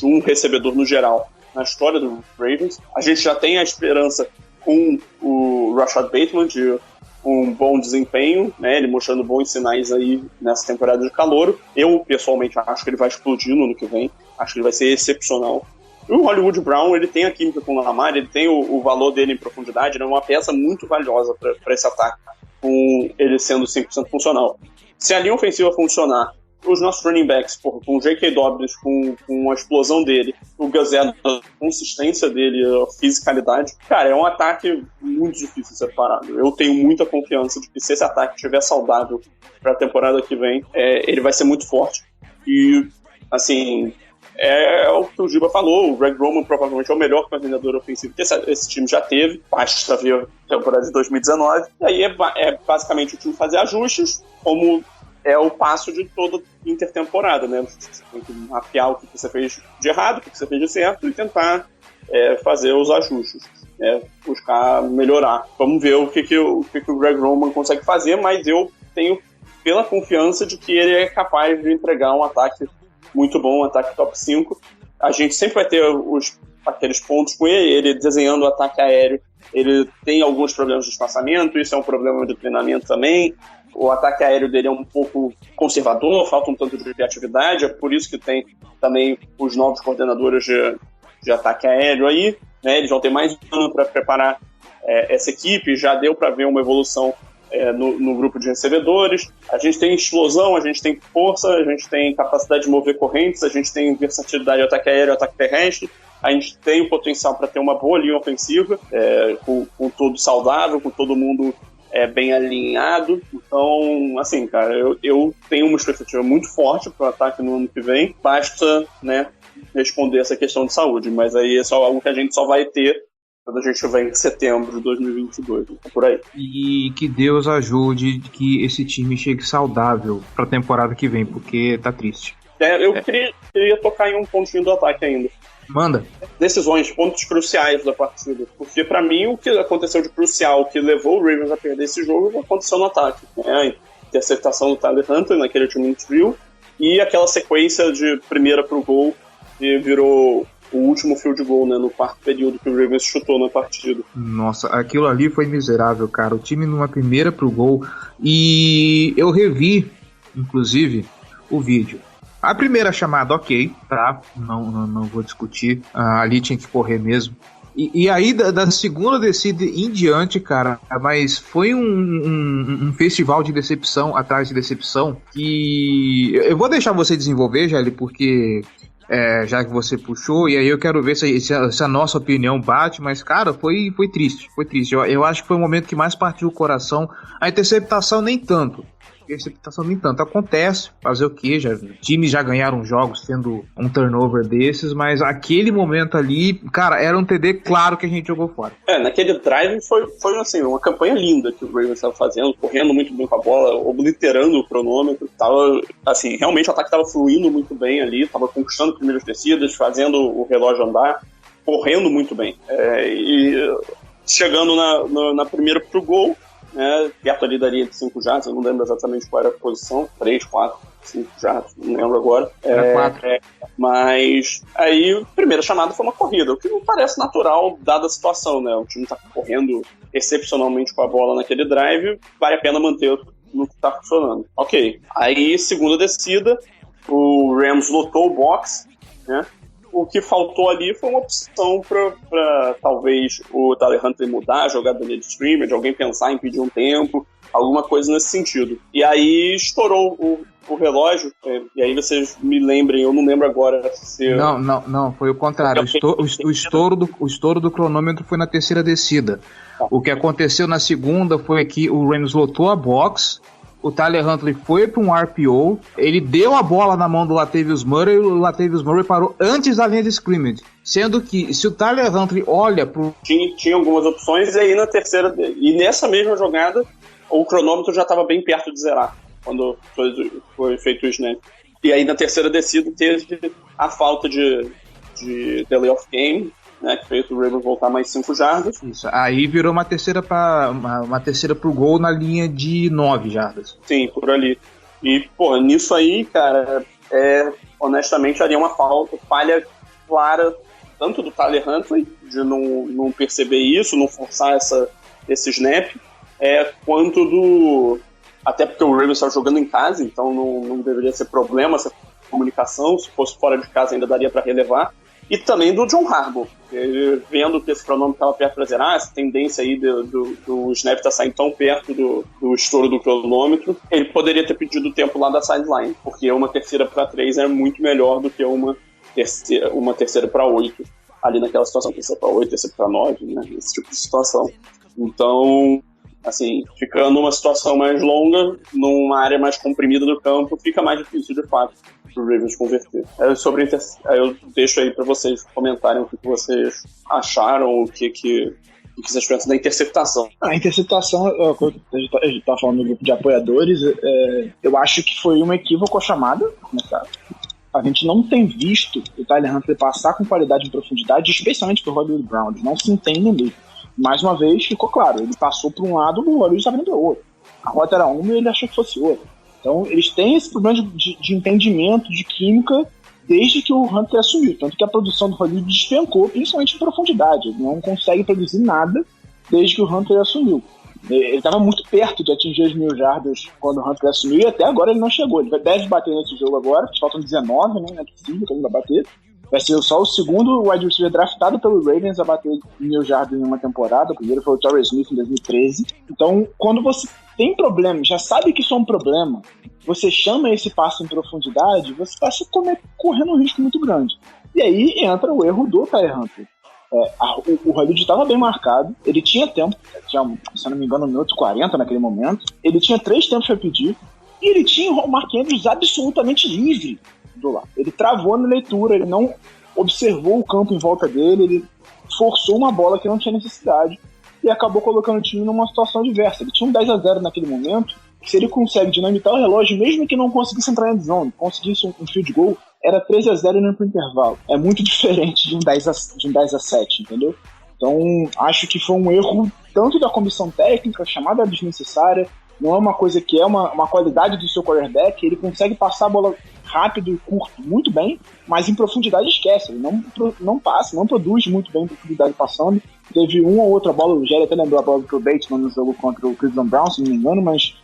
S6: um recebedor no geral na história do Ravens. A gente já tem a esperança com o Rashad Bateman de um bom desempenho, né, ele mostrando bons sinais aí nessa temporada de calouro. Eu, pessoalmente, acho que ele vai explodir no ano que vem. Acho que ele vai ser excepcional. E o Hollywood Brown, ele tem a química com o Lamar, ele tem o valor dele em profundidade, ele é uma peça muito valiosa para esse ataque, com ele sendo 100% funcional. Se a linha ofensiva funcionar, os nossos running backs, com o J.K. Dobbins, com a explosão dele, o Gus Edwards, a consistência dele, a fisicalidade, cara, é um ataque muito difícil de ser parado. Eu tenho muita confiança de que se esse ataque estiver saudável para a temporada que vem, ele vai ser muito forte. E, assim, é o que o Giba falou, o Greg Roman provavelmente é o melhor coordenador ofensivo que esse time já teve, basta ver a temporada de 2019, e aí é basicamente o time fazer ajustes, como é o passo de toda intertemporada, né? Você tem que mapear o que você fez de errado, o que você fez de certo e tentar fazer os ajustes, buscar melhorar. Vamos ver o que o Greg Roman consegue fazer, mas eu tenho pela confiança de que ele é capaz de entregar um ataque muito bom, um ataque top 5. A gente sempre vai ter aqueles pontos com ele desenhando o ataque aéreo. Ele tem alguns problemas de espaçamento, isso é um problema de treinamento também. O ataque aéreo dele é um pouco conservador, falta um tanto de criatividade, é por isso que tem também os novos coordenadores de ataque aéreo aí, né? Eles vão ter mais um ano para preparar essa equipe, já deu para ver uma evolução no grupo de recebedores. A gente tem explosão, a gente tem força, a gente tem capacidade de mover correntes, a gente tem versatilidade de ataque aéreo e ataque terrestre, a gente tem o potencial para ter uma boa linha ofensiva, com todo saudável, com todo mundo bem alinhado. Então, assim, cara, eu tenho uma expectativa muito forte para o ataque no ano que vem. Basta, né, responder essa questão de saúde, mas aí é só algo que a gente só vai ter quando a gente estiver em setembro de 2022, por aí.
S8: E que Deus ajude que esse time chegue saudável para a temporada que vem, porque tá triste.
S6: Eu queria tocar em um pontinho do ataque ainda.
S8: Manda.
S6: Decisões, pontos cruciais da partida. Porque pra mim o que aconteceu de crucial, que levou o Ravens a perder esse jogo, aconteceu no ataque. A interceptação do Tyler Huntley naquele último drill e aquela sequência de primeira pro gol que virou o último field goal, né, no quarto período que o Ravens chutou na partida.
S8: Nossa, aquilo ali foi miserável, cara. O time numa primeira pro gol. E eu revi, inclusive, o vídeo. A primeira chamada, ok, tá? Não vou discutir. Ali tinha que correr mesmo. E aí, da segunda descida em diante, cara, mas foi um festival de decepção atrás de decepção que... Eu vou deixar você desenvolver, Gelli, porque... já que você puxou, e aí eu quero ver se a nossa opinião bate, mas, cara, foi triste, foi triste. Eu acho que foi o momento que mais partiu o coração. A interceptação nem tanto. Acontece, fazer o quê? Times já ganharam jogos tendo um turnover desses, mas aquele momento ali, cara, era um TD claro que a gente jogou fora.
S6: Naquele drive foi assim, uma campanha linda que o Ravens estava fazendo, correndo muito bem com a bola, obliterando o cronômetro, tava, assim, realmente o ataque estava fluindo muito bem ali, estava conquistando primeiras descidas, fazendo o relógio andar, correndo muito bem. E chegando na primeira pro gol, perto ali da linha de 5 jardas, eu não lembro exatamente qual era a posição, 3, 4, 5 jardas, não lembro agora.
S8: Era 4.
S6: Mas aí a primeira chamada foi uma corrida, o que não parece natural dada a situação, né? O time tá correndo excepcionalmente com a bola naquele drive, vale a pena manter no que tá funcionando. Ok, aí segunda descida, o Rams lotou o box, né? O que faltou ali foi uma opção para talvez o Tyler Huntley mudar a jogada de scrimmage, alguém pensar em pedir um tempo, alguma coisa nesse sentido. E aí estourou o relógio, e aí vocês me lembrem, eu não lembro agora se...
S8: Não, foi o contrário. O estouro do cronômetro foi na terceira descida. O que aconteceu na segunda foi que o Rams lotou a box, o Tyler Huntley foi para um RPO, ele deu a bola na mão do Latavius Murray e o Latavius Murray parou antes da linha de scrimmage. Sendo que, se o Tyler Huntley olha pro...
S6: Tinha algumas opções, e aí na terceira... E nessa mesma jogada, o cronômetro já estava bem perto de zerar, quando foi feito o snap. E aí na terceira descida teve a falta de delay of game, né, que fez o Ravens voltar mais 5 jardas.
S8: Isso, aí virou uma terceira pro gol na linha de 9 jardas.
S6: Sim, por ali. E, nisso aí, cara, honestamente, ali é uma falha clara, tanto do Tyler Huntley, de não perceber isso, não forçar esse snap, quanto do... Até porque o Ravens estava jogando em casa, então não deveria ser problema essa comunicação, se fosse fora de casa ainda daria para relevar. E também do John Harbaugh, vendo que esse cronômetro estava perto para zerar, essa tendência aí do snap estar saindo tão perto do estouro do cronômetro, ele poderia ter pedido o tempo lá da sideline, porque uma terceira para 3 é muito melhor do que uma terceira para 8, ali naquela situação, terceira para 8, terceira para 9, né, esse tipo de situação. Então, assim, ficando numa situação mais longa, numa área mais comprimida do campo, fica mais difícil de fato pro Ravens converter. Eu deixo aí para vocês comentarem o que vocês acharam, o que vocês pensam da interceptação.
S5: A interceptação, a gente tá falando no grupo de apoiadores, eu acho que foi um equívoco a chamada, começar. A gente não tem visto o Tyler Huntley passar com qualidade em profundidade, especialmente pro Hollywood Brown, não se entende no meio. Mais uma vez, ficou claro, ele passou por um lado, o Hollywood estava indo para o outro. A rota era uma e ele achou que fosse outra. Então, eles têm esse problema de entendimento, de química, desde que o Hunter assumiu. Tanto que a produção do Hollywood despencou, principalmente em profundidade. Ele não consegue produzir nada desde que o Hunter assumiu. Ele estava muito perto de atingir as 1.000 jardas quando o Hunter assumiu, e até agora ele não chegou. Ele deve bater nesse jogo agora, faltam 19, né? Não é possível que ele vai bater. Vai ser só o segundo wide receiver draftado pelo Ravens a bater 1.000 jardas em uma temporada. O primeiro foi o Torrey Smith em 2013. Então, quando você tem problema, já sabe que isso é um problema, você chama esse passo em profundidade, você está correndo um risco muito grande. E aí entra o erro do Tyler Huntley. O Khalid estava bem marcado, ele tinha tempo, já, se eu não me engano, no minuto 40 naquele momento, ele tinha 3 tempos para pedir, e ele tinha o Mark Andrews absolutamente livre do lado. Ele travou na leitura, ele não observou o campo em volta dele, ele forçou uma bola que não tinha necessidade e acabou colocando o time numa situação adversa. Ele tinha um 10-0 naquele momento, que se ele consegue dinamitar o relógio, mesmo que não conseguisse entrar em zone, conseguisse um field goal, era 13-0 indo pro intervalo. É muito diferente de um 10-7, entendeu? Então, acho que foi um erro tanto da comissão técnica, chamada desnecessária, não é uma coisa que é uma qualidade do seu quarterback, ele consegue passar a bola rápido e curto muito bem, mas em profundidade esquece, ele não passa, não produz muito bem em profundidade passando. Teve uma ou outra bola, o Jerry até lembrou a bola do Bateman no jogo contra o Cleveland Browns, se não me engano, mas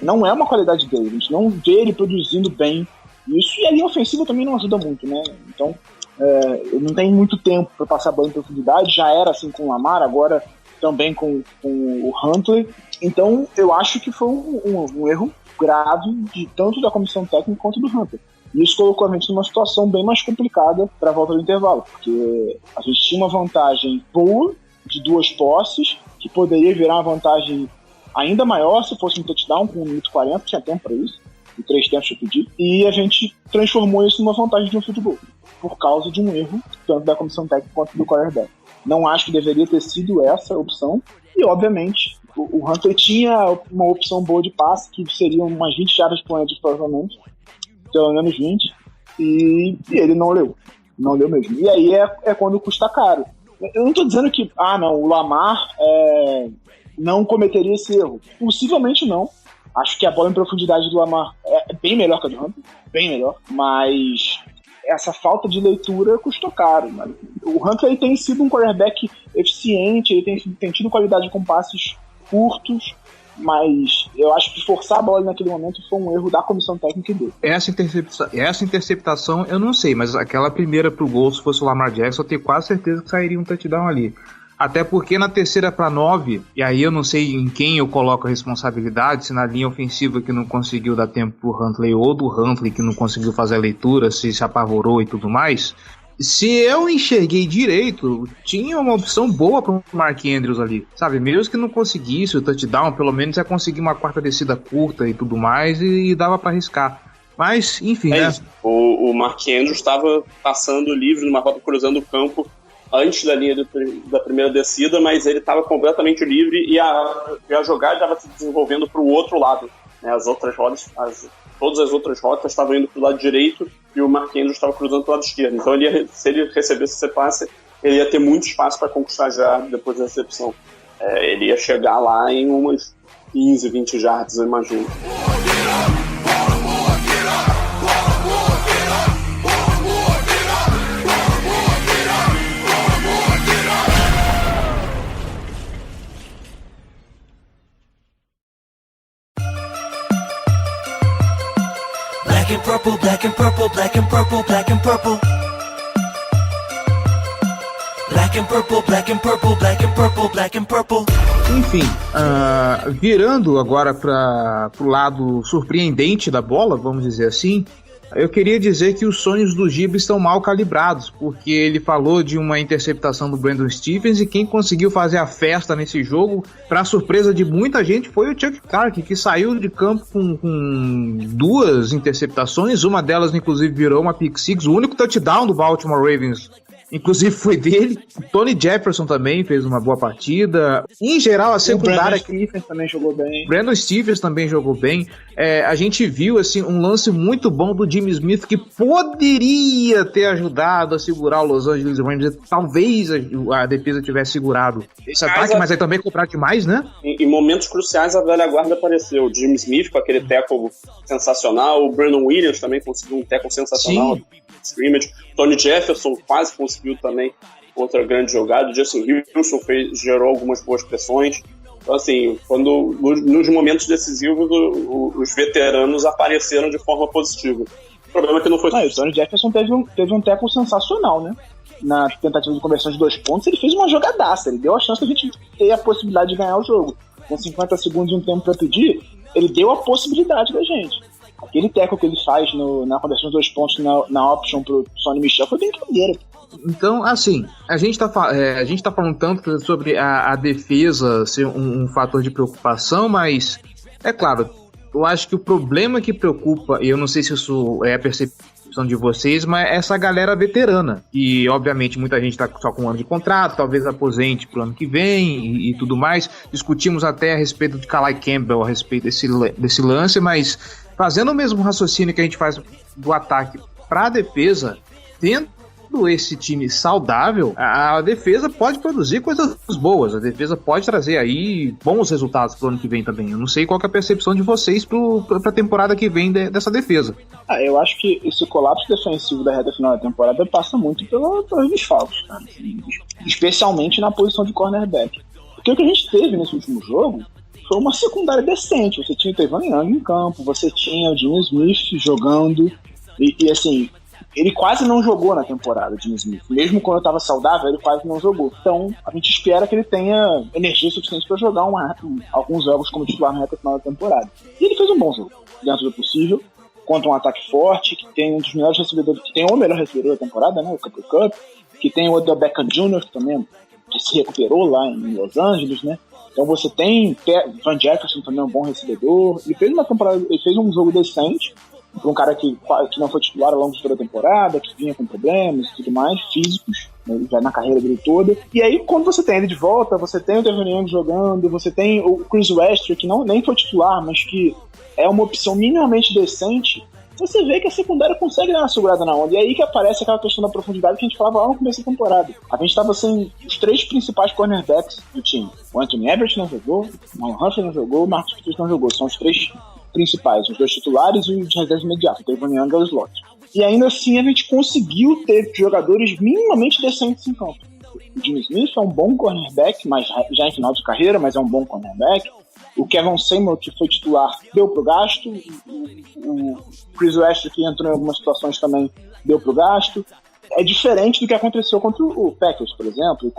S5: não é uma qualidade dele, a gente não vê ele produzindo bem isso, e a linha ofensiva também não ajuda muito, né? Então, ele não tem muito tempo para passar a bola em profundidade, já era assim com o Lamar, agora também com o Huntley. Então, eu acho que foi um erro grave tanto da comissão técnica quanto do Hunter. E isso colocou a gente numa situação bem mais complicada para a volta do intervalo, porque a gente tinha uma vantagem boa de 2 posses, que poderia virar uma vantagem ainda maior se fosse um touchdown com 1 minuto 40, tinha tempo para isso, e 3 tempos de pedir, e a gente transformou isso numa vantagem de um field goal, por causa de um erro tanto da comissão técnica quanto do quarterback. Não acho que deveria ter sido essa a opção, e obviamente o Hunter tinha uma opção boa de passe, que seriam umas 20 jardas por Andrews, provavelmente, pelo menos 20, e ele não leu mesmo. E aí é quando custa caro. Eu não estou dizendo que, o Lamar não cometeria esse erro. Possivelmente não. Acho que a bola em profundidade do Lamar é bem melhor que a do Hunter, bem melhor, mas essa falta de leitura custou caro. Mano. O Hunter tem sido um quarterback eficiente, ele tem tido qualidade com passes curtos, mas eu acho que forçar a bola naquele momento foi um erro da comissão técnica dele.
S8: Essa interceptação eu não sei, mas aquela primeira pro gol, se fosse o Lamar Jackson, eu tenho quase certeza que sairia um touchdown ali. Até porque na 3ª para 9, e aí eu não sei em quem eu coloco a responsabilidade, se na linha ofensiva que não conseguiu dar tempo pro Huntley ou do Huntley que não conseguiu fazer a leitura, se apavorou e tudo mais. Se eu enxerguei direito, tinha uma opção boa para o Mark Andrews ali, sabe? Mesmo que não conseguisse o touchdown, pelo menos ia conseguir uma 4ª descida curta e tudo mais, e dava para arriscar. Mas, enfim, né?
S6: O Mark Andrews estava passando livre numa rota cruzando o campo antes da linha da primeira descida, mas ele estava completamente livre e a jogada estava se desenvolvendo para o outro lado, né? As outras rodas, todas as outras rotas estavam indo para o lado direito e o Mark Andrews estava cruzando para o lado esquerdo. Então, se ele recebesse esse passe, ele ia ter muito espaço para conquistar já depois da recepção. Ele ia chegar lá em umas 15, 20 jardas, eu imagino.
S4: Black and purple, black and purple, black and purple, black and purple. Black and purple, black and purple, black and purple, black and purple.
S8: Enfim, virando agora para o lado surpreendente da bola, vamos dizer assim, eu queria dizer que os sonhos do Giba estão mal calibrados, porque ele falou de uma interceptação do Brandon Stephens e quem conseguiu fazer a festa nesse jogo, para surpresa de muita gente, foi o Chuck Clark, que saiu de campo com 2 interceptações, uma delas inclusive virou uma pick six, o único touchdown do Baltimore Ravens inclusive foi dele. O Tony Jefferson também fez uma boa partida. Em geral, a secundária...
S5: O Brandon Stephens também jogou bem.
S8: Brandon Stephens também jogou bem. A gente viu assim, um lance muito bom do Jimmy Smith que poderia ter ajudado a segurar o Los Angeles Rams. Talvez a defesa tivesse segurado esse ataque, mas aí também comprar demais, né?
S6: Em momentos cruciais, a velha guarda apareceu. O Jimmy Smith com aquele tackle sensacional. O Brandon Williams também conseguiu um tackle sensacional. Sim. Scrimmage. Tony Jefferson quase conseguiu também outra grande jogada. O Justin Wilson gerou algumas boas pressões. Então, assim, nos momentos decisivos, os veteranos apareceram de forma positiva. O problema é que não foi...
S5: O Tony Jefferson teve um tackle sensacional, né? Na tentativa de conversão de 2 pontos, ele fez uma jogadaça. Ele deu a chance de a gente ter a possibilidade de ganhar o jogo. Com 50 segundos e um tempo para pedir, ele deu a possibilidade da gente. Aquele tackle que ele faz na conversão de 2 pontos na option pro Sonny Michel foi brincadeira.
S8: Então, assim, a gente tá falando tanto sobre a defesa ser um fator de preocupação, mas, é claro, eu acho que o problema que preocupa, e eu não sei se isso é a percepção de vocês, mas é essa galera veterana. E, obviamente, muita gente tá só com um ano de contrato, talvez aposente pro ano que vem e tudo mais. Discutimos até a respeito de Calais Campbell, a respeito desse lance, mas fazendo o mesmo raciocínio que a gente faz do ataque pra defesa, tendo esse time saudável, a defesa pode produzir coisas boas, a defesa pode trazer aí bons resultados pro ano que vem também. Eu não sei qual que é a percepção de vocês pra temporada que vem dessa defesa.
S5: Eu acho que esse colapso defensivo da reta final da temporada passa muito pelos desfalques, cara. Especialmente na posição de cornerback. Porque o que a gente teve nesse último jogo foi uma secundária decente. Você tinha o Tavon Young em campo, você tinha o Jimmy Smith jogando, e assim, ele quase não jogou na temporada, o Jimmy Smith. Mesmo quando estava saudável, ele quase não jogou. Então, a gente espera que ele tenha energia suficiente para jogar alguns jogos como titular na reta final da temporada. E ele fez um bom jogo, dentro do possível, contra um ataque forte, que tem um dos melhores recebedores, que tem o melhor recebedor da temporada, né, o Cooper Kupp, que tem o Odell Beckham Jr., que também que se recuperou lá em Los Angeles, né. Então você tem Van Jefferson também, um bom recebedor. Ele fez um jogo decente para um cara que não foi titular ao longo de toda a temporada, que vinha com problemas e tudo mais, físicos, né, já na carreira dele toda. E aí, quando você tem ele de volta, você tem o Tavon Young jogando, você tem o Chris Westry, que nem foi titular, mas que é uma opção minimamente decente, você vê que a secundária consegue dar uma segurada na onda. E aí que aparece aquela questão da profundidade que a gente falava lá no começo da temporada. A gente estava sem os 3 principais cornerbacks do time. O Anthony Everett não jogou, o Marlon Humphrey não jogou, o Marcus Peters não jogou. São os 3 principais, os 2 titulares e os de reserva imediata, o Tavon Young e o slot. E ainda assim a gente conseguiu ter jogadores minimamente decentes em campo. O Jimmy Smith é um bom cornerback, mas já em final de carreira, mas é um bom cornerback. O Kevin Seymour, que foi titular, deu pro gasto. O Chris Westry, que entrou em algumas situações também, deu pro gasto. É diferente do que aconteceu contra o Packers, por exemplo,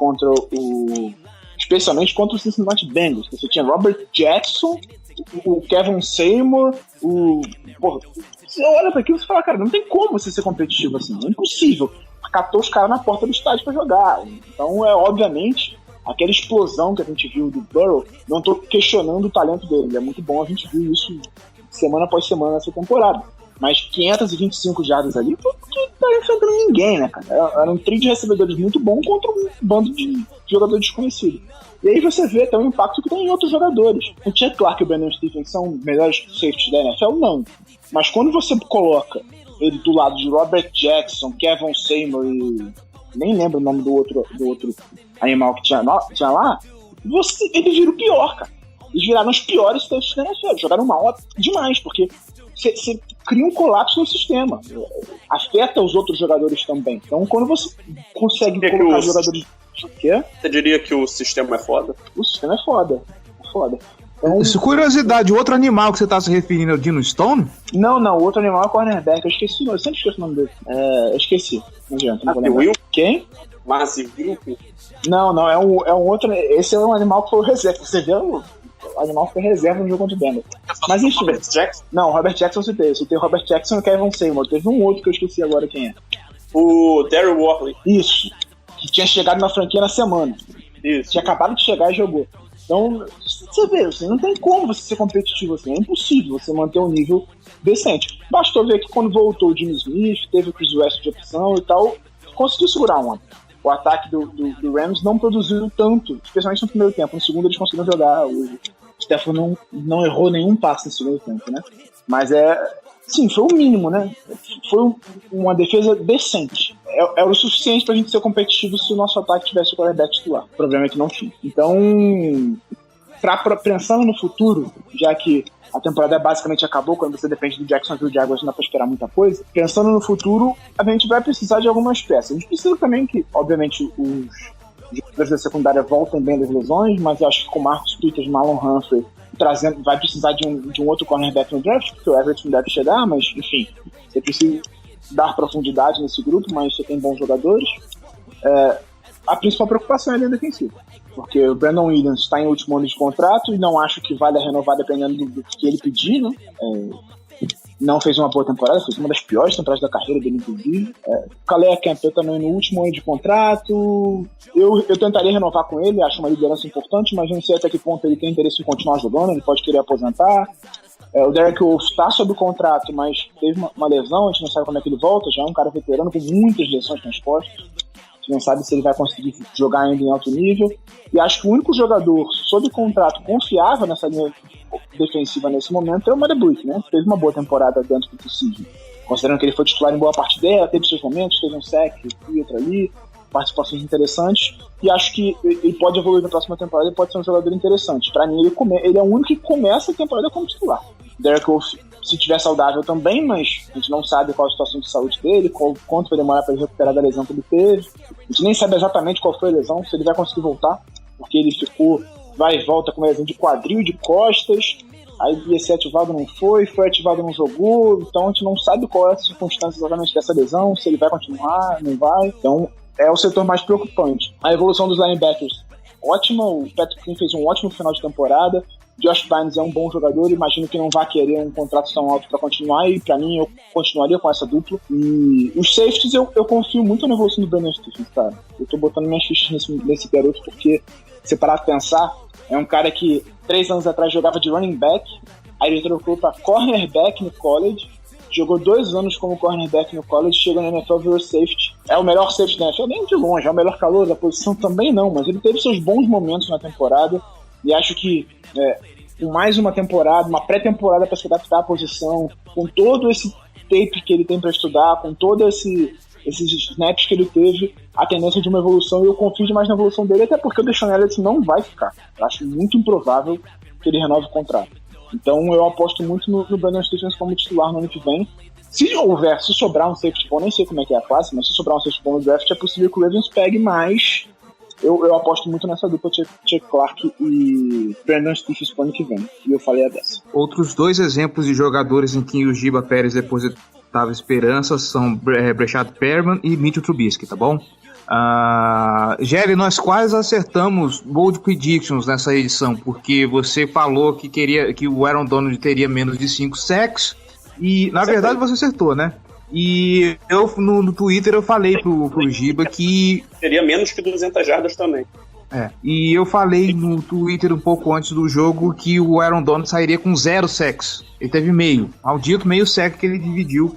S5: e especialmente contra o Cincinnati Bengals. Você tinha Robert Jackson, o Kevin Seymour, você olha pra aquilo e fala, cara, não tem como você ser competitivo assim, é impossível. Catou os caras na porta do estádio pra jogar. Então, obviamente, aquela explosão que a gente viu do Burrow, não tô questionando o talento dele, ele é muito bom, a gente viu isso semana após semana nessa temporada. Mas 525 jardas ali foi porque não enfrentando ninguém, né, cara? Era um trio de recebedores muito bom contra um bando de jogadores desconhecidos. E aí você vê até o impacto que tem em outros jogadores. O Chuck Clark e o Brandon Stephens são melhores safeties da NFL? Não. Mas quando você coloca ele do lado de Robert Jackson, Kevin Seymour e nem lembro o nome do outro animal que tinha lá, ele vira o pior, cara. Eles viraram os piores safeties da NFL. Jogaram mal demais, porque você cria um colapso no sistema. Afeta os outros jogadores também. Então, quando você consegue colocar jogadores... O quê?
S6: Você diria que o sistema é foda?
S5: O sistema é foda. Então...
S8: Curiosidade, o outro animal que você tá se referindo é o Dino Stone?
S5: Não, o outro animal é o cornerback. Eu sempre esqueço o nome dele. Eu esqueci. Não adianta.
S6: Will?
S5: Quem?
S6: Massive.
S5: Não, é um outro... Esse é um animal que foi reserva. Você vê o animal que foi reserva no jogo contra o Denver. Mas enfim.
S6: Robert Jackson?
S5: Não, o Robert Jackson eu citei o Robert Jackson e o Kevin Seymour. Teve um outro que eu esqueci agora quem é.
S6: O Darryl Worley.
S5: Isso. Que tinha chegado na franquia na semana.
S6: Isso.
S5: Tinha acabado de chegar e jogou. Então, você vê, assim, não tem como você ser competitivo assim. É impossível você manter um nível decente. Bastou ver que quando voltou o Jimmy Smith, teve o Chris West de opção e tal, conseguiu segurar um ano. O ataque do Rams não produziu tanto, especialmente no primeiro tempo. No segundo eles conseguiram jogar. O Stefano não errou nenhum passe no segundo tempo, né? Mas sim, foi o mínimo, né? Foi uma defesa decente. Era o suficiente pra gente ser competitivo se o nosso ataque tivesse o quarterback titular. O problema é que não tinha. Então, pensando no futuro, já que a temporada basicamente acabou, quando você depende do Jacksonville Jaguars, não dá pra esperar muita coisa. Pensando no futuro, a gente vai precisar de algumas peças. A gente precisa também que, obviamente, os jogadores da secundária voltem bem das lesões, mas eu acho que com Marcus Peters, Marlon Humphrey, vai precisar de um outro cornerback no draft, porque o Everett não deve chegar, mas, enfim, você precisa dar profundidade nesse grupo, mas você tem bons jogadores. A principal preocupação é a linha defensiva, porque o Brandon Williams está em último ano de contrato e não acho que vale renovar dependendo do que ele pedir, né? não fez uma boa temporada, fez uma das piores temporadas da carreira dele, inclusive. Calais Campbell também no último ano de contrato. Eu tentaria renovar com ele, acho uma liderança importante, mas não sei até que ponto ele tem interesse em continuar jogando, ele pode querer aposentar. O Derek Wolfe está sob contrato, mas teve uma lesão, a gente não sabe como é que ele volta, já é um cara veterano com muitas lesões nas costas. A gente não sabe se ele vai conseguir jogar ainda em alto nível. E acho que o único jogador sob contrato confiável nessa linha defensiva nesse momento é o Marebruck, né? Teve uma boa temporada dentro do possível. Considerando que ele foi titular em boa parte dela, teve seus momentos, teve um sec e outro ali, participações interessantes. E acho que ele pode evoluir na próxima temporada, ele pode ser um jogador interessante. Para mim, ele é o único que começa a temporada como titular. Derek Wolfe, se tiver saudável também, mas a gente não sabe qual a situação de saúde dele, quanto vai demorar para ele recuperar da lesão que ele teve. A gente nem sabe exatamente qual foi a lesão, se ele vai conseguir voltar, porque ele ficou, vai e volta com uma lesão de quadril, de costas, aí ia ser ativado, não foi ativado, não jogou, então a gente não sabe qual é a circunstância exatamente dessa lesão, se ele vai continuar, não vai. Então é o setor mais preocupante. A evolução dos linebackers, ótima, o Patrick Quinn fez um ótimo final de temporada. Josh Bynes é um bom jogador, imagino que não vai querer um contrato tão alto para continuar, e para mim eu continuaria com essa dupla. E os safeties eu confio muito na evolução do Brandon Stephens, cara. Eu tô botando minhas fichas nesse garoto porque, se parar pra pensar, é um cara que 3 anos atrás jogava de running back, aí ele trocou pra cornerback no college, jogou 2 anos como cornerback no college, chegou na NFL, virou safety. É o melhor safety da NFL, nem de longe, é o melhor calor da posição também não, mas ele teve seus bons momentos na temporada, e acho que com mais uma temporada, uma pré-temporada para se adaptar à posição, com todo esse tape que ele tem para estudar, com todos esses snaps que ele teve, a tendência de uma evolução, e eu confio demais na evolução dele, até porque o Deshaun Elliott não vai ficar. Eu acho muito improvável que ele renove o contrato. Então eu aposto muito no Brandon Stephens como titular no ano que vem. Se sobrar um safety bom, nem sei como é que é a classe, mas se sobrar um safety bom no draft, é possível que o Ravens pegue mais. Eu aposto muito nessa dupla Chuck Clark e Brandon Stephens pro ano que vem. E eu falei a dessa.
S8: Outros 2 exemplos de jogadores em que o Giba Pérez depositava esperança são Breshad Perriman e Mitchell Trubisky, tá bom? Jerry, nós quase acertamos bold predictions nessa edição, porque você falou que o Aaron Donald teria menos de 5 sacks, e na verdade você acertou, né? E eu no Twitter eu falei pro Giba que
S6: teria menos que 200 jardas também.
S8: E eu falei no Twitter um pouco antes do jogo que o Aaron Donald sairia com 0 sacks. Ele teve meio, maldito meio sack que ele dividiu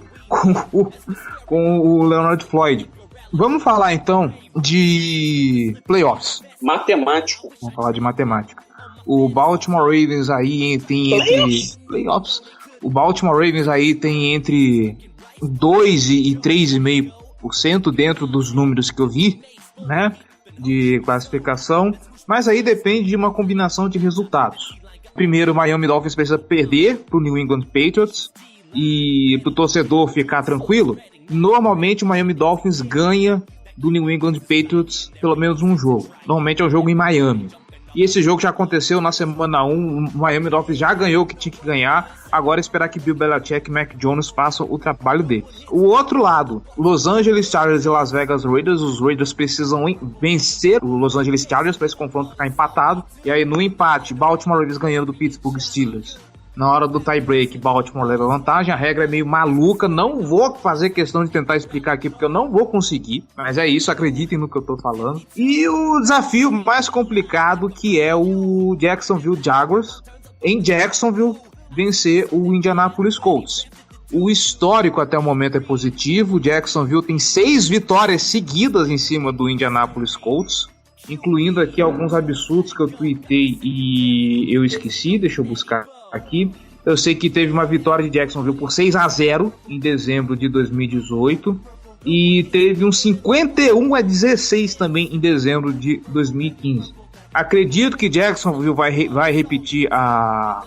S8: com o Leonard Floyd. Vamos falar então de playoffs.
S6: Matemático.
S8: Vamos falar de matemática. O Baltimore Ravens aí tem entre playoffs. O Baltimore Ravens aí tem entre 2 e 3,5% dentro dos números que eu vi, né, de classificação, mas aí depende de uma combinação de resultados. Primeiro, o Miami Dolphins precisa perder para o New England Patriots, e para o torcedor ficar tranquilo, normalmente o Miami Dolphins ganha do New England Patriots pelo menos um jogo. Normalmente é um jogo em Miami. E esse jogo já aconteceu na semana 1, o Miami Dolphins já ganhou o que tinha que ganhar, agora é esperar que Bill Belichick e Mac Jones façam o trabalho dele. O outro lado, Los Angeles Chargers e Las Vegas Raiders, os Raiders precisam vencer o Los Angeles Chargers para esse confronto ficar empatado, e aí no empate, Baltimore Ravens ganhando do Pittsburgh Steelers. Na hora do tie-break, Baltimore leva vantagem, a regra é meio maluca, não vou fazer questão de tentar explicar aqui, porque eu não vou conseguir, mas é isso, acreditem no que eu tô falando. E o desafio mais complicado, que é o Jacksonville Jaguars, em Jacksonville, vencer o Indianapolis Colts. O histórico até o momento é positivo, o Jacksonville tem 6 vitórias seguidas em cima do Indianapolis Colts, incluindo aqui alguns absurdos que eu tuitei e eu esqueci, deixa eu buscar aqui. Eu sei que teve uma vitória de Jacksonville por 6-0 em dezembro de 2018 e teve um 51-16 também em dezembro de 2015. Acredito que Jacksonville vai repetir a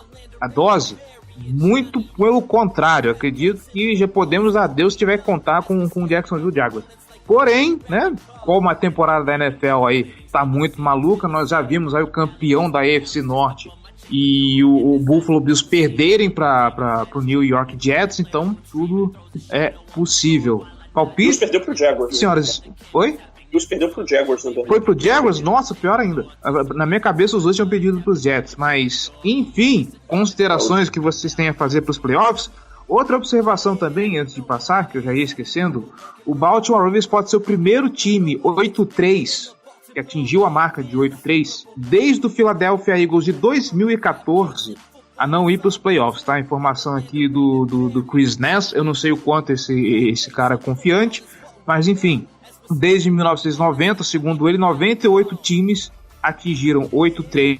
S8: dose. Muito pelo contrário, acredito que já podemos a Deus se tiver que contar com o Jacksonville Jaguars. Porém, né, como a temporada da NFL aí tá muito maluca, nós já vimos aí o campeão da AFC Norte e o Buffalo Bills perderem para o New York Jets, então tudo é possível. Palpite?
S6: Bills perdeu pro Jaguars.
S8: Senhoras, oi?
S6: Bills perdeu pro Jaguars também.
S8: Foi pro Jaguars? Nossa, pior ainda. Na minha cabeça os dois tinham perdido pros Jets, mas enfim, considerações que vocês têm a fazer pros playoffs. Outra observação também, antes de passar, que eu já ia esquecendo, o Baltimore Ravens pode ser o primeiro time 8-3 que atingiu a marca de 8-3 desde o Philadelphia Eagles de 2014 a não ir para os playoffs, tá? Informação aqui do Chris Ness, eu não sei o quanto esse cara é confiante, mas enfim, desde 1990, segundo ele, 98 times atingiram 8-3,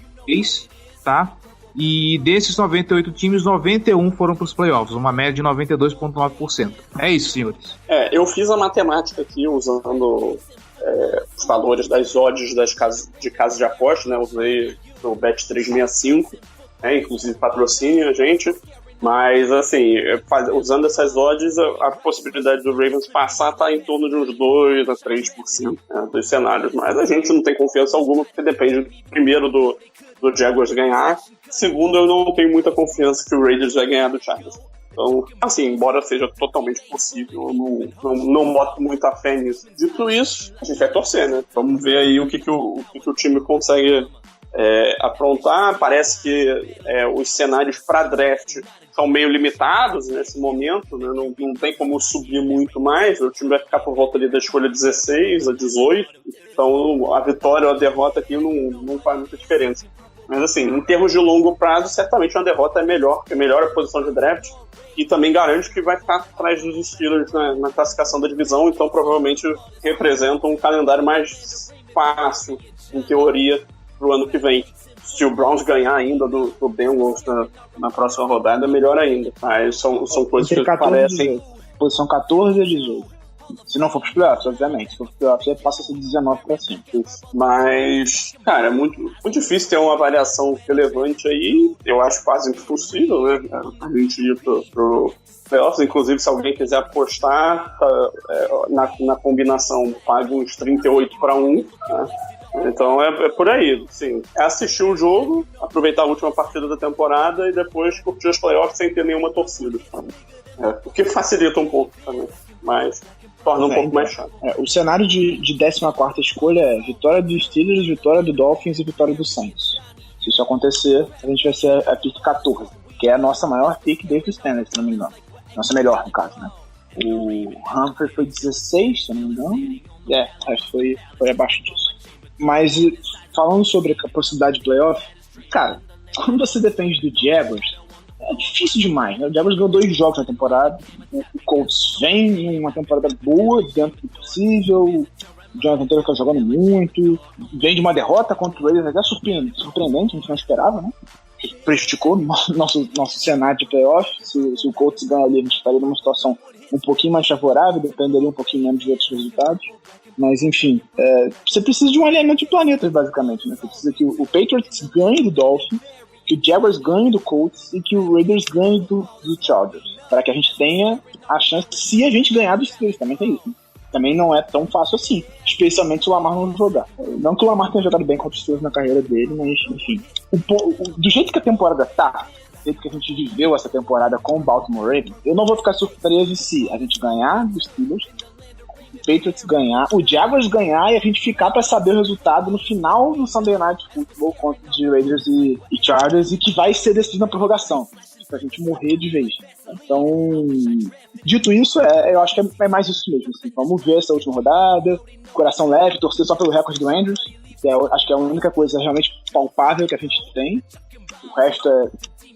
S8: tá? E desses 98 times, 91 foram para os playoffs, uma média de 92,9%. É isso, senhores.
S6: Eu fiz a matemática aqui usando os valores das odds de casas de aposta, né? Usei o Bet365, inclusive patrocina a gente. Mas, assim, usando essas odds, a possibilidade do Ravens passar está em torno de uns 2 a 3%, dos cenários. Mas a gente não tem confiança alguma, porque depende, primeiro, do Jaguars ganhar. Segundo, eu não tenho muita confiança que o Raiders vai ganhar do Chargers. Então, assim, embora seja totalmente possível, eu não boto muita fé nisso. Dito isso, a gente vai torcer, né? Vamos ver aí o que o time consegue aprontar. Parece que os cenários para draft são meio limitados nesse momento, né? Não tem como subir muito mais. O time vai ficar por volta ali da escolha 16 a 18. Então, a vitória ou a derrota aqui não faz muita diferença. Mas, assim, em termos de longo prazo, certamente uma derrota é melhor, porque melhora a posição de draft e também garante que vai ficar atrás dos Steelers na classificação da divisão, então provavelmente representa um calendário mais fácil, em teoria, pro ano que vem. Se o Browns ganhar ainda do Bengals na próxima rodada, melhor ainda. Mas são coisas que parecem...
S5: Posição 14 a 18. Se não for para os playoffs, obviamente. Se for para os playoffs, passa a ser 19 para cima.
S6: Mas, cara, é muito difícil ter uma avaliação relevante aí. Eu acho quase impossível, né? A gente ir pro playoffs. Inclusive, se alguém quiser apostar na combinação, pague uns 38-1. Né? Então é por aí, sim. É assistir o jogo, aproveitar a última partida da temporada e depois curtir os playoffs sem ter nenhuma torcida. O que facilita um pouco também, mas torna um pouco mais chato.
S5: O cenário de 14ª escolha é vitória dos Steelers, vitória do Dolphins e vitória do Saints. Se isso acontecer, a gente vai ser a pick 14, que é a nossa maior pick desde o Standard, se não me engano. Nossa melhor, no caso, né? O Humphrey foi 16, se não me engano. Acho que foi abaixo disso. Mas, falando sobre a possibilidade de playoff, cara, quando você depende do Jaguars, é difícil demais, né? O Jaguars ganhou 2 jogos na temporada, o Colts vem em uma temporada boa, dentro do possível, o Jonathan Taylor tá jogando muito, vem de uma derrota contra o Raiders até surpreendente, a gente não esperava, né? Prejudicou nosso cenário de playoff. Se o Colts ganhar ali, a gente estaria numa situação um pouquinho mais favorável, dependeria um pouquinho menos de outros resultados. Mas, enfim, você precisa de um alinhamento de planetas, basicamente, né? Você precisa que o Patriots ganhe do Dolphins, que o Jaguars ganhe do Colts e que o Raiders ganhe do Chargers, para que a gente tenha a chance, se a gente ganhar dos Steelers, também tem isso, né? Também não é tão fácil assim, especialmente se o Lamar não jogar. Não que o Lamar tenha jogado bem contra os Steelers na carreira dele, mas, enfim. Do jeito que a temporada tá, do jeito que a gente viveu essa temporada com o Baltimore Ravens, eu não vou ficar surpreso se a gente ganhar dos Steelers, o Patriots ganhar, o Jaguars ganhar e a gente ficar pra saber o resultado no final do Sunday Night Football contra os Raiders e Chargers, e que vai ser decidido na prorrogação, pra gente morrer de vez. Então, dito isso, eu acho que é mais isso mesmo, assim. Vamos ver essa última rodada, coração leve, torcer só pelo recorde do Andrews, que acho que é a única coisa realmente palpável que a gente tem. O resto é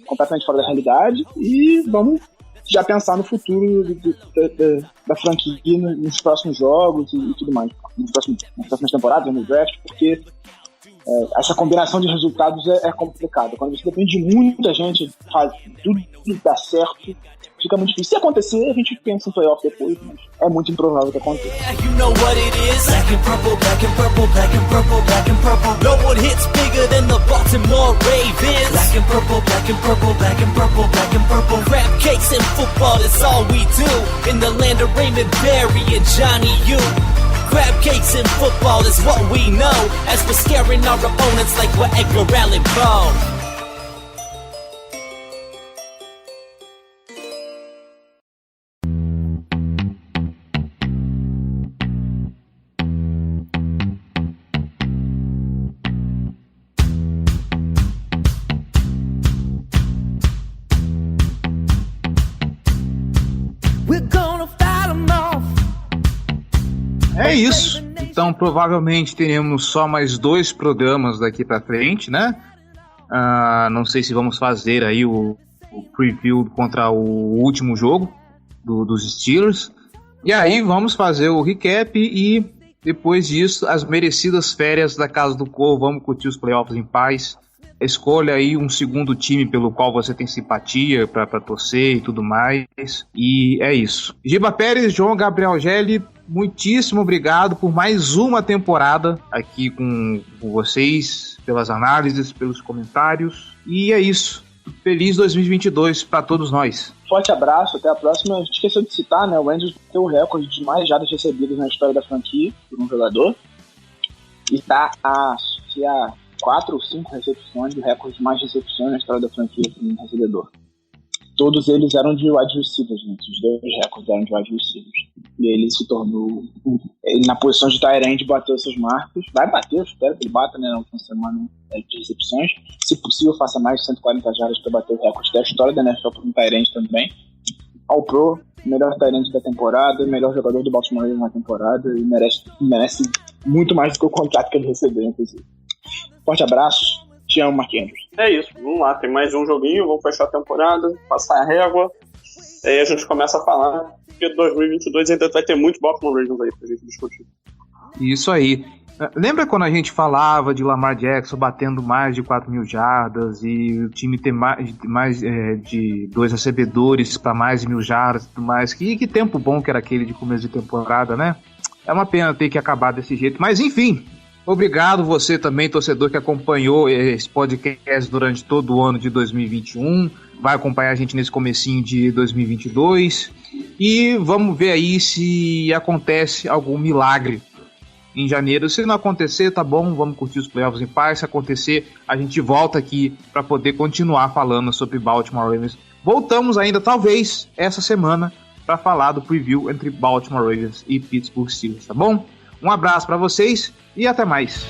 S5: completamente fora da realidade, e vamos já pensar no futuro da franquia nos próximos jogos e tudo mais, nas próximas temporadas, no draft, porque essa combinação de resultados é complicada. Quando você depende de muita gente, faz tudo dar certo, fica muito difícil. Se acontecer, a gente pensa em playoff depois, mas é muito improvável que aconteça.
S4: You know what it is. Black and purple, black and purple, black and purple, black and purple. No one hits bigger than the Baltimore Ravens. Black and purple, black and purple, black and purple, black and purple. Crab cakes and football, that's all we do. In the land of Raymond Berry and Johnny U. Crab cakes and football is what we know, as we're scaring our opponents like we're Edgar Allan Poe.
S8: é isso. Então, provavelmente teremos só mais 2 programas daqui pra frente, né? Não sei se vamos fazer aí o preview contra o último jogo dos Steelers. E aí vamos fazer o recap e depois disso as merecidas férias da Casa do Corvo. Vamos curtir os playoffs em paz. Escolha aí um segundo time pelo qual você tem simpatia pra torcer e tudo mais. E é isso. Giba Pérez, João Gabriel Gelli, muitíssimo obrigado por mais uma temporada aqui com vocês, pelas análises, pelos comentários. E é isso. Feliz 2022 para todos nós.
S5: Forte abraço, até a próxima. A gente esqueceu de citar, né? O Andrews tem o recorde de mais jardas recebidas na história da franquia por um jogador. E tá a 4 ou 5 recepções do recorde de mais recepções na história da franquia por um recebedor. Todos eles eram de wide receivers, gente. Os 2 recordes eram de wide receivers. E ele se tornou, na posição de tight end, bateu essas marcas. Vai bater, eu espero que ele bata, né, na última semana de recepções. Se possível, faça mais de 140 jardas para bater o recorde da história da NFL por um tight end também. All Pro, melhor tight end da temporada, melhor jogador do Baltimore Ravens na temporada e merece muito mais do que o contrato que ele recebeu, inclusive. Forte abraço. Te amo, Mark Andrews.
S6: É isso, vamos lá, tem mais um joguinho, vamos fechar a temporada, passar a régua, aí a gente começa a falar que 2022 ainda vai ter muito Baltimore Ravens aí pra gente discutir.
S8: Isso aí. Lembra quando a gente falava de Lamar Jackson batendo mais de 4.000 jardas e o time ter mais de 2 recebedores para mais de 1.000 jardas e tudo mais? Que tempo bom que era aquele de começo de temporada, né? É uma pena ter que acabar desse jeito, mas enfim... Obrigado você também, torcedor, que acompanhou esse podcast durante todo o ano de 2021. Vai acompanhar a gente nesse comecinho de 2022. E vamos ver aí se acontece algum milagre em janeiro. Se não acontecer, tá bom, vamos curtir os playoffs em paz. Se acontecer, a gente volta aqui para poder continuar falando sobre Baltimore Ravens. Voltamos ainda, talvez, essa semana para falar do preview entre Baltimore Ravens e Pittsburgh Steelers, tá bom? Um abraço para vocês e até mais.